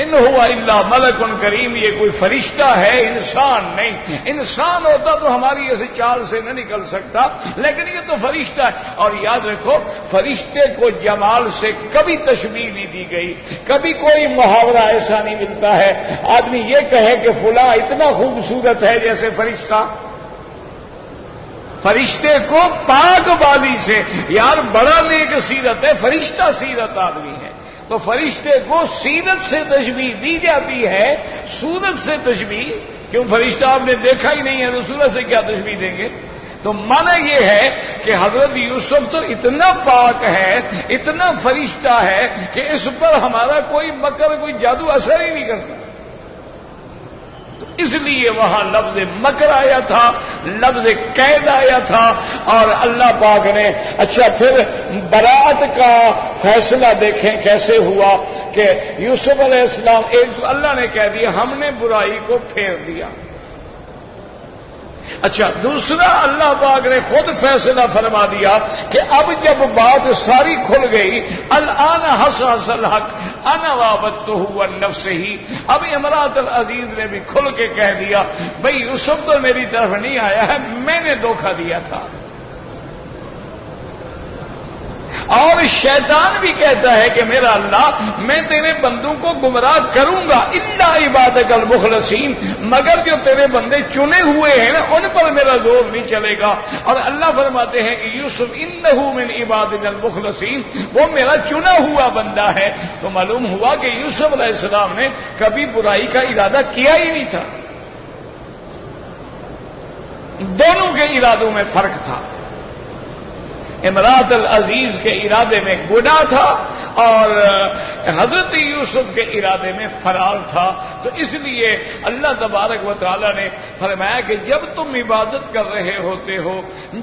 ان ہوا الا ملک کریم، یہ کوئی فرشتہ ہے انسان نہیں، انسان ہوتا تو ہماری ایسے چال سے نہ نکل سکتا، لیکن یہ تو فرشتہ ہے۔ اور یاد رکھو فرشتے کو جمال سے کبھی تشبیہ نہیں دی گئی، کبھی کوئی محاورہ ایسا نہیں ملتا ہے آدمی یہ کہے کہ فلاں اتنا خوبصورت ہے جیسے فرشتہ۔ فرشتے کو پاک بازی سے، یار بڑا نیک سیرت ہے، فرشتہ سیرت آدمی ہے، تو فرشتے کو سیرت سے تشبیہ دی جاتی ہے، صورت سے تشبیہ کیوں؟ فرشتہ آپ نے دیکھا ہی نہیں ہے تو صورت سے کیا تشبیہ دیں گے؟ تو معنی یہ ہے کہ حضرت یوسف تو اتنا پاک ہے، اتنا فرشتہ ہے کہ اس پر ہمارا کوئی مکر، کوئی جادو اثر ہی نہیں کرتا۔ تو اس لیے وہاں لفظ مکر آیا تھا، لفظ قید آیا تھا، اور اللہ پاک نے اچھا پھر برات کا فیصلہ دیکھیں کیسے ہوا کہ یوسف علیہ السلام، ایک تو اللہ نے کہہ دیا ہم نے برائی کو پھیر دیا، اچھا دوسرا اللہ پاک نے خود فیصلہ فرما دیا کہ اب جب بات ساری کھل گئی، الآن حصحص الحق انا وابتہ عن نفسہ، اب امرأۃ العزیز نے بھی کھل کے کہہ دیا بھئی یوسف تو میری طرف نہیں آیا ہے، میں نے دھوکہ دیا تھا۔ اور شیطان بھی کہتا ہے کہ میرا اللہ میں تیرے بندوں کو گمراہ کروں گا، الا عبادک المخلصین، مگر جو تیرے بندے چنے ہوئے ہیں نا ان پر میرا زور نہیں چلے گا۔ اور اللہ فرماتے ہیں کہ یوسف انہ من عبادنا المخلصین، وہ میرا چنا ہوا بندہ ہے۔ تو معلوم ہوا کہ یوسف علیہ السلام نے کبھی برائی کا ارادہ کیا ہی نہیں تھا، دونوں کے ارادوں میں فرق تھا۔ امرأۃ العزیز کے ارادے میں گناہ تھا اور حضرت یوسف کے ارادے میں فرار تھا۔ تو اس لیے اللہ تبارک و تعالی نے فرمایا کہ جب تم عبادت کر رہے ہوتے ہو،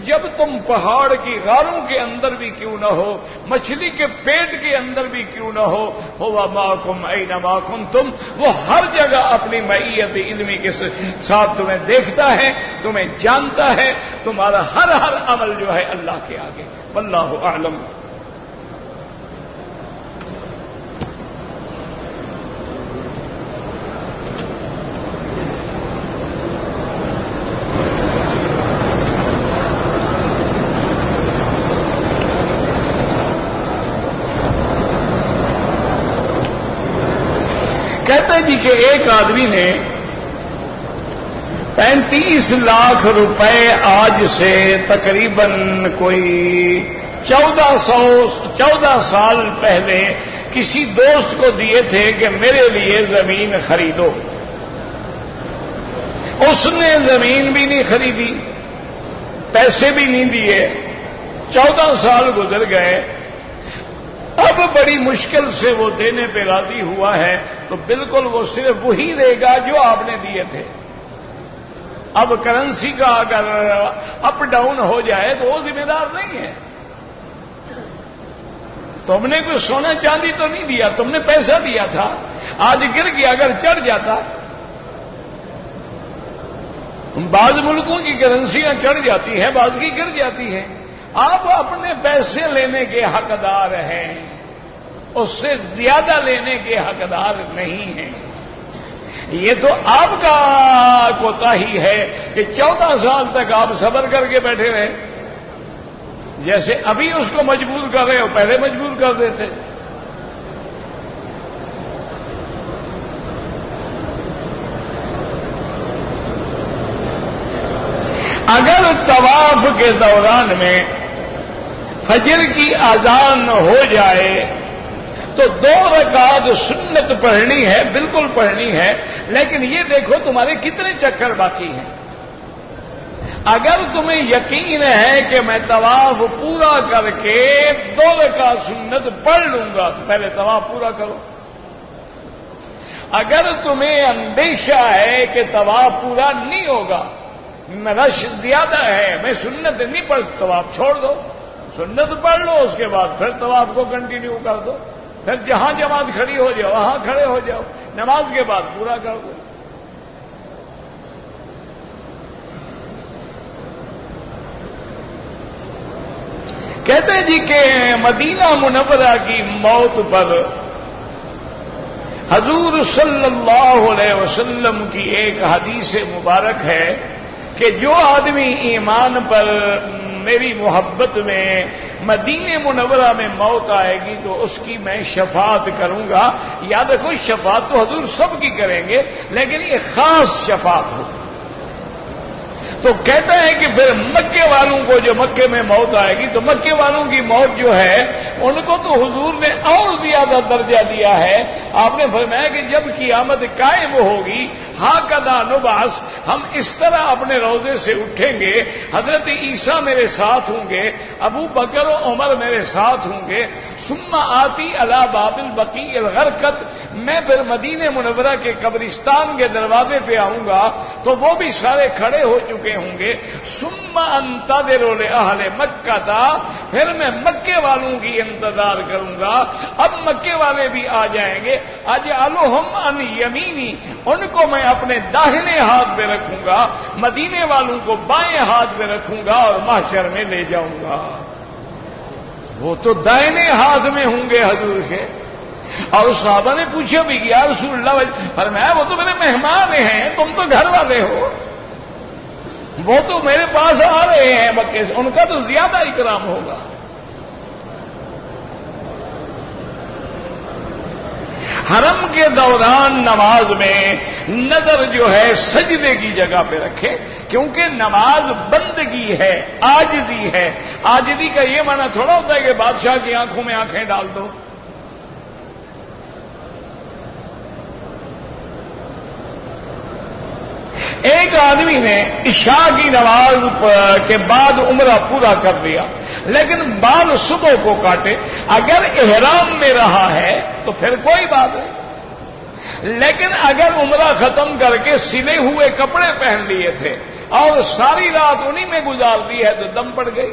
جب تم پہاڑ کی غاروں کے اندر بھی کیوں نہ ہو، مچھلی کے پیٹ کے اندر بھی کیوں نہ ہو، ہوا معکم اینما کنتم، وہ ہر جگہ اپنی معیت علمی کے ساتھ تمہیں دیکھتا ہے، تمہیں جانتا ہے، تمہارا ہر عمل جو ہے اللہ کے آگے۔ واللہ اعلم۔ کہتے ہیں جی کہ ایک آدمی نے 35 لاکھ روپے آج سے تقریباً کوئی 14 سال پہلے کسی دوست کو دیے تھے کہ میرے لیے زمین خریدو۔ اس نے زمین بھی نہیں خریدی، پیسے بھی نہیں دیے، 14 سال گزر گئے، اب بڑی مشکل سے وہ دینے پہ راضی ہوا ہے، تو بالکل وہ صرف وہی دے گا جو آپ نے دیے تھے۔ اب کرنسی کا اگر اپ ڈاؤن ہو جائے تو وہ ذمہ دار نہیں ہے۔ تم نے کوئی سونا چاندی تو نہیں دیا، تم نے پیسہ دیا تھا، آج گر گیا، اگر چڑھ جاتا۔ بعض ملکوں کی کرنسیاں چڑھ جاتی ہیں، بعض کی گر جاتی ہیں۔ آپ اپنے پیسے لینے کے حقدار ہیں، اس سے زیادہ لینے کے حقدار نہیں ہیں۔ یہ تو آپ کا کوتاہی ہے کہ 14 سال تک آپ صبر کر کے بیٹھے رہے، جیسے ابھی اس کو مجبور کر رہے ہو، پہلے مجبور کر دیتے۔ اگر طواف کے دوران میں فجر کی اذان ہو جائے تو 2 رکعت سنت پڑھنی ہے، بالکل پڑھنی ہے، لیکن یہ دیکھو تمہارے کتنے چکر باقی ہیں. اگر تمہیں یقین ہے کہ میں طواف پورا کر کے 2 رکعت سنت پڑھ لوں گا تو پہلے طواف پورا کرو. اگر تمہیں اندیشہ ہے کہ طواف پورا نہیں ہوگا، رش زیادہ ہے، میں سنت نہیں پڑھ، طواف چھوڑ دو، سنت پڑھ لو، اس کے بعد پھر طواف کو کنٹینیو کر دو. پھر جہاں جماعت کھڑی ہو جاؤ وہاں کھڑے ہو جاؤ، نماز کے بعد پورا کر دو. کہتے ہیں جی کہ مدینہ منورہ کی موت پر حضور صلی اللہ علیہ وسلم کی ایک حدیث مبارک ہے کہ جو آدمی ایمان پر میری محبت میں مدینہ منورہ میں موت آئے گی تو اس کی میں شفاعت کروں گا. یاد رکھو شفاعت تو حضور سب کی کریں گے لیکن یہ خاص شفاعت ہوگی. تو کہتا ہے کہ پھر مکے والوں کو جو مکے میں موت آئے گی تو مکے والوں کی موت جو ہے ان کو تو حضور نے اور زیادہ درجہ دیا ہے. آپ نے فرمایا کہ جب قیامت قائم ہوگی ہاکذا نبعث، ہم اس طرح اپنے روضے سے اٹھیں گے، حضرت عیسیٰ میرے ساتھ ہوں گے، ابو بکر و عمر میرے ساتھ ہوں گے، ثم آتی علی باب البقیع الغرقد، میں پھر مدینہ منورہ کے قبرستان کے دروازے پہ آؤں گا تو وہ بھی سارے کھڑے ہو چکے ہوں گے. ثم انتظر لأہل مکہ تھا، پھر میں مکے والوں کی انتظار کروں گا. اب مکے والے بھی آ جائیں گے، اجعلہم عن یمینی، ان کو میں اپنے داہنے ہاتھ پہ رکھوں گا، مدینے والوں کو بائیں ہاتھ پہ رکھوں گا اور محشر میں لے جاؤں گا. وہ تو دائنے ہاتھ میں ہوں گے حضور کے. اور صحابہ نے پوچھا بھی یا رسول اللہ، فرمایا وہ تو میرے مہمان ہیں، تم تو گھر والے ہو، وہ تو میرے پاس آ رہے ہیں مکے سے، ان کا تو زیادہ اکرام ہوگا. حرم کے دوران نماز میں نظر جو ہے سجدے کی جگہ پہ رکھے، کیونکہ نماز بندگی ہے، عاجزی ہے. عاجزی کا یہ معنی تھوڑا ہوتا ہے کہ بادشاہ کی آنکھوں میں آنکھیں ڈال دو. ایک آدمی نے عشاء کی نماز کے بعد عمرہ پورا کر لیا لیکن بال صبح کو کاٹے. اگر احرام میں رہا ہے تو پھر کوئی بات نہیں، لیکن اگر عمرہ ختم کر کے سلے ہوئے کپڑے پہن لیے تھے اور ساری رات انہی میں گزار دی ہے تو دم پڑ گئی.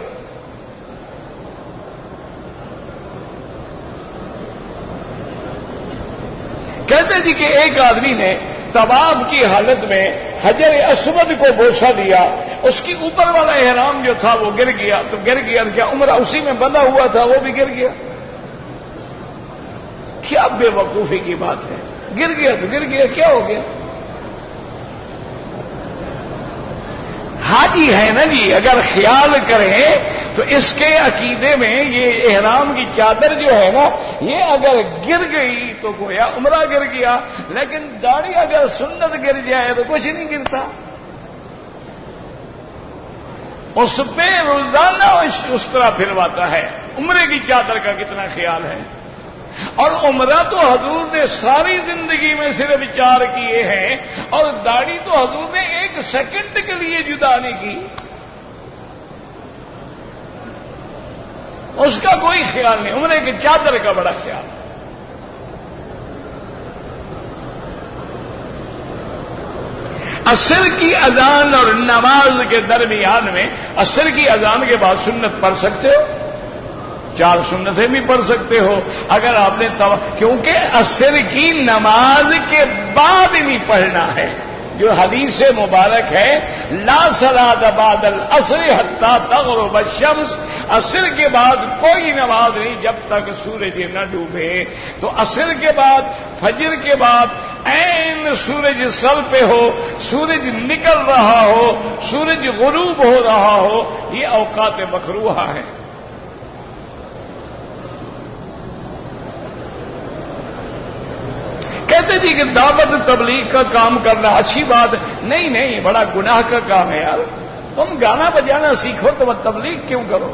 کہتے جی کہ ایک آدمی نے طواف کی حالت میں حجر اسود کو بوسہ دیا، اس کی اوپر والا احرام جو تھا وہ گر گیا. تو گر گیا کیا عمرہ اسی میں بندھا ہوا تھا وہ بھی گر گیا؟ کیا بے وقوفی کی بات ہے، گر گیا تو گر گیا، کیا ہو گیا؟ حاجی ہے نا جی، اگر خیال کریں تو اس کے عقیدے میں یہ احرام کی چادر جو ہے نا یہ اگر گر گئی تو گویا عمرہ گر گیا، لیکن داڑھی اگر سنت گر جائے تو کچھ نہیں گرتا. اس پہ روزانہ اس طرح پھرواتا ہے. عمرے کی چادر کا کتنا خیال ہے. اور عمرہ تو حضور نے ساری زندگی میں صرف 4 کیے ہیں اور داڑھی تو حضور نے 1 سیکنڈ کے لیے جدا نہیں کی. اس کا کوئی خیال نہیں، عمرے کی چادر کا بڑا خیال. عصر کی اذان اور نماز کے درمیان میں، عصر کی اذان کے بعد سنت پڑھ سکتے ہو، 4 سنتیں بھی پڑھ سکتے ہو اگر آپ نے کیونکہ عصر کی نماز کے بعد نہیں پڑھنا ہے. جو حدیث مبارک ہے لا صلاۃ بعد العصر حتی تغرب الشمس، عصر کے بعد کوئی نماز نہیں جب تک سورج نہ ڈوبے. تو عصر کے بعد، فجر کے بعد عین سورج سر پہ ہو، سورج نکل رہا ہو، سورج غروب ہو رہا ہو، یہ اوقات مکروہہ ہیں. کہتے جی کہ دعوت تبلیغ کا کام کرنا اچھی بات نہیں، نہیں، بڑا گناہ کا کام ہے یار. تم گانا بجانا سیکھو تو تبلیغ کیوں کرو؟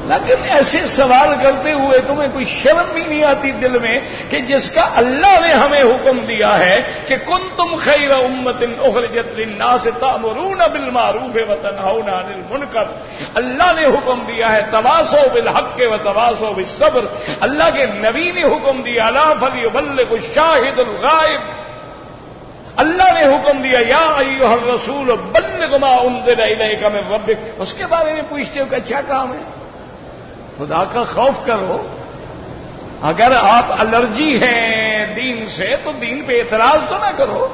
لیکن ایسے سوال کرتے ہوئے تمہیں کوئی شرم بھی نہیں آتی دل میں کہ جس کا اللہ نے ہمیں حکم دیا ہے کہ کنتم خیر امت اخرجت للناس تأمرون بالمعروف وتنہون عن المنکر، اللہ نے حکم دیا ہے تواصوا بالحق وتواصوا بالصبر، اللہ کے نبی نے حکم دیا الا فلیبلغ الشاہد الغائب، اللہ نے حکم دیا یا ایھا الرسول بلغ ما انزل الیک من ربک، اس کے بارے میں پوچھتے ہو کہ اچھا کام ہے؟ خدا کا خوف کرو. اگر آپ الرجی ہیں دین سے تو دین پہ اعتراض تو نہ کرو.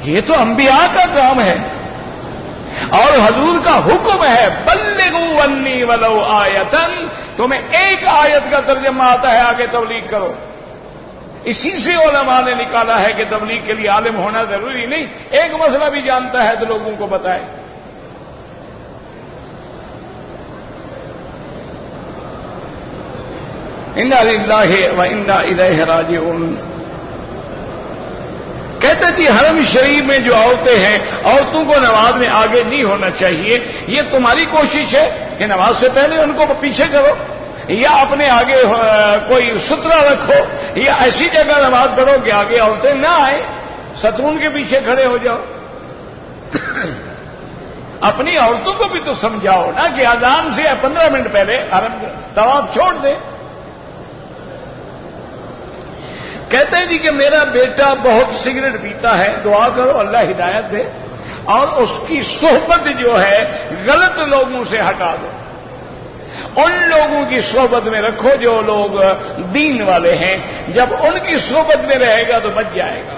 یہ تو انبیاء کا کام ہے اور حضور کا حکم ہے بلغوا انی ولو آیۃ، تمہیں ایک آیت کا ترجمہ آتا ہے آگے تبلیغ کرو. اسی سے علماء نے نکالا ہے کہ تبلیغ کے لیے عالم ہونا ضروری نہیں، ایک مسئلہ بھی جانتا ہے تو لوگوں کو بتائے. انا للہ و انا الیہ راجعون. کہتے تھے حرم شریف میں جو عورتیں ہیں عورتوں کو نماز میں آگے نہیں ہونا چاہیے. یہ تمہاری کوشش ہے کہ نماز سے پہلے ان کو پیچھے کرو، یا اپنے آگے کوئی سترا رکھو، یا ایسی جگہ نماز پڑھو کہ آگے عورتیں نہ آئیں، ستون کے پیچھے کھڑے ہو جاؤ. اپنی عورتوں کو بھی تو سمجھاؤ نا کہ اذان سے 15 منٹ پہلے حرم طواف چھوڑ دیں. کہتے ہیں جی کہ میرا بیٹا بہت سگریٹ پیتا ہے، دعا کرو اللہ ہدایت دے، اور اس کی صحبت جو ہے غلط لوگوں سے ہٹا دو. ان لوگوں کی صحبت میں رکھو جو لوگ دین والے ہیں، جب ان کی صحبت میں رہے گا تو بچ جائے گا.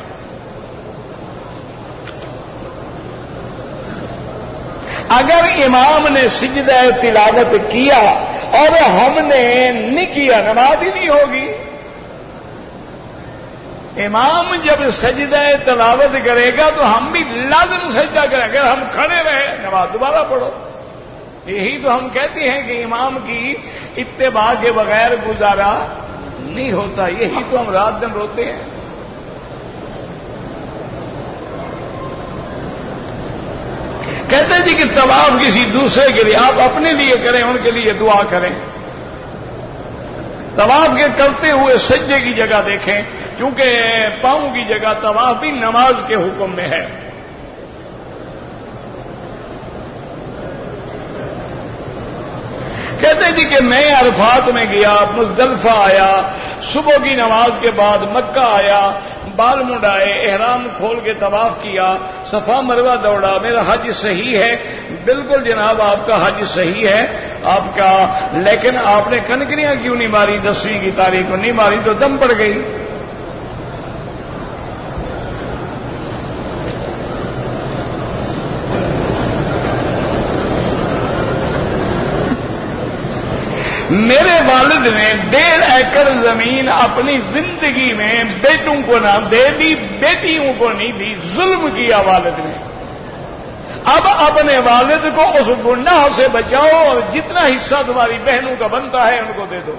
اگر امام نے سجدہ تلاوت کیا اور ہم نے نہیں کیا نماز ہی نہیں ہوگی. امام جب سجدہ تلاوت کرے گا تو ہم بھی لازم سجدہ کریں. اگر ہم کھڑے رہے نماز دوبارہ پڑھو. یہی تو ہم کہتے ہیں کہ امام کی اتباع کے بغیر گزارا نہیں ہوتا. یہی تو ہم رات دن روتے ہیں. کہتے ہیں جی کہ طواف کسی دوسرے کے لیے، آپ اپنے لیے کریں، ان کے لیے دعا کریں. طواف کے کرتے ہوئے سجدے کی جگہ دیکھیں، کیونکہ پاؤں کی جگہ طواف بھی نماز کے حکم میں ہے. کہتے جی کہ میں عرفات میں گیا، مزدلفہ آیا، صبح کی نماز کے بعد مکہ آیا، بال منڈائے، احرام کھول کے طواف کیا، صفا مروہ دوڑا، میرا حج صحیح ہے. بالکل جناب آپ کا حج صحیح ہے آپ کا، لیکن آپ نے کنکریاں کیوں نہیں ماری؟ 10ویں کی تاریخ کو نہیں ماری تو دم پڑ گئی. میرے والد نے 1.5 ایکڑ زمین اپنی زندگی میں بیٹوں کو نہ دے دی، بیٹیوں کو نہیں دی. ظلم کیا والد نے. اب اپنے والد کو اس گناہ سے بچاؤ اور جتنا حصہ تمہاری بہنوں کا بنتا ہے ان کو دے دو.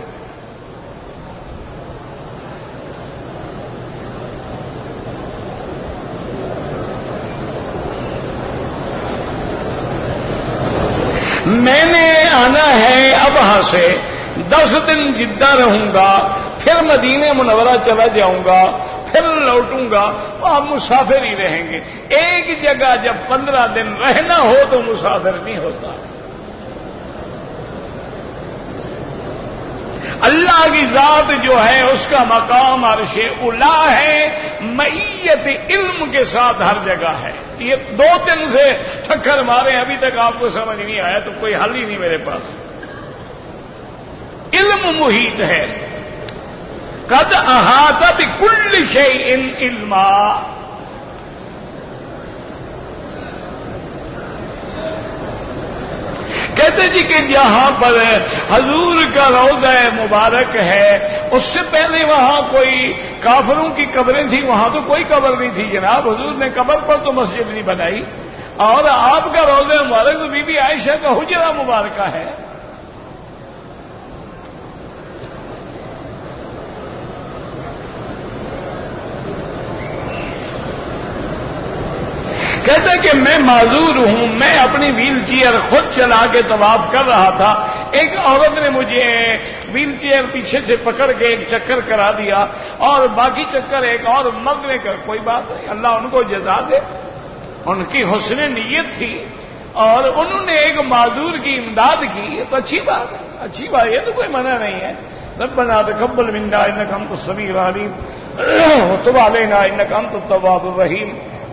میں نے آنا ہے ابہا سے، 10 دن جدہ رہوں گا، پھر مدینہ منورہ چلا جاؤں گا، پھر لوٹوں گا. تو آپ مسافر ہی رہیں گے. ایک جگہ جب 15 دن رہنا ہو تو مسافر نہیں ہوتا. اللہ کی ذات جو ہے اس کا مقام عرش اعلیٰ ہے، معیت علم کے ساتھ ہر جگہ ہے. یہ 2 دن سے ٹکر مارے ابھی تک آپ کو سمجھ نہیں آیا تو کوئی حل ہی نہیں میرے پاس. علم محیط ہے. قد احاط بكل شيء علما. کہتے جی کہ جہاں پر حضور کا روضہ مبارک ہے اس سے پہلے وہاں کوئی کافروں کی قبریں تھیں، وہاں تو کوئی قبر نہیں تھی جناب. حضور نے قبر پر تو مسجد نہیں بنائی. اور آپ کا روضہ مبارک تو بی بی عائشہ کا حجرہ مبارکہ ہے. کہتے کہ میں معذور ہوں، میں اپنی ویل چیئر خود چلا کے طواف کر رہا تھا، ایک عورت نے مجھے ویل چیئر پیچھے سے پکڑ کے ایک چکر کرا دیا اور باقی چکر ایک اور مرد نے کر، کوئی بات نہیں، اللہ ان کو جزا دے، ان کی حسن نیت تھی اور انہوں نے ایک معذور کی امداد کی، تو اچھی بات ہے، اچھی بات، یہ تو کوئی منع نہیں ہے۔ ربنا تقبل منا انك انت السميع العليم وتب علينا انك انت التواب الرحيم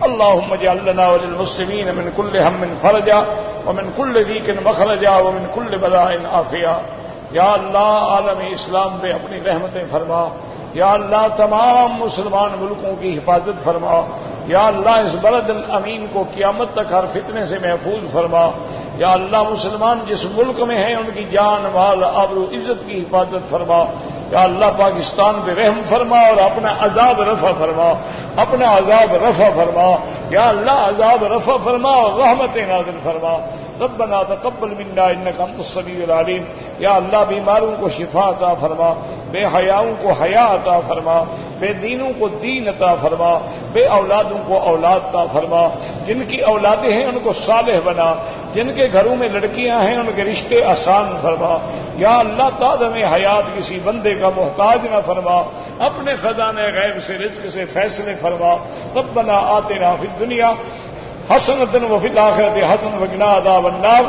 اللهم اجعل لنا وللمسلمين من كل هم فرجا ومن كل ضيق مخرجا ومن كل بلاء عافيا۔ یا اللہ عالم اسلام پہ اپنی رحمتیں فرما، یا اللہ تمام مسلمان ملکوں کی حفاظت فرما، یا اللہ اس بلد الامین کو قیامت تک ہر فتنے سے محفوظ فرما، یا اللہ مسلمان جس ملک میں ہیں ان کی جان مال آبرو عزت کی حفاظت فرما، یا اللہ پاکستان پہ رحم فرما اور اپنا عذاب رفع فرما، اپنا عذاب رفع فرما، یا اللہ عذاب رفع فرما اور رحمت نازل فرما۔ ربنا تقبل منا انك انت السميع العليم، یا اللہ بیماروں کو شفا عطا فرما، بے حیاؤں کو حیا عطا فرما، بے دینوں کو دین عطا فرما، بے اولادوں کو اولاد عطا فرما، جن کی اولادیں ہیں ان کو صالح بنا، جن کے گھروں میں لڑکیاں ہیں ان کے رشتے آسان فرما، یا اللہ تعدم حیات کسی بندے کا محتاج نہ فرما، اپنے خزانے غیب سے رزق سے فیصلے فرما۔ ربنا آتنا فی الدنیا حسنۃ وفی الآخرۃ حسنۃ وقنا عذاب النار۔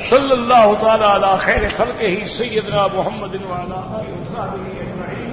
صلی اللہ تعالی علی خیر خلقہ سیدنا محمد وعلی آلہ وصحبہ اجمعین۔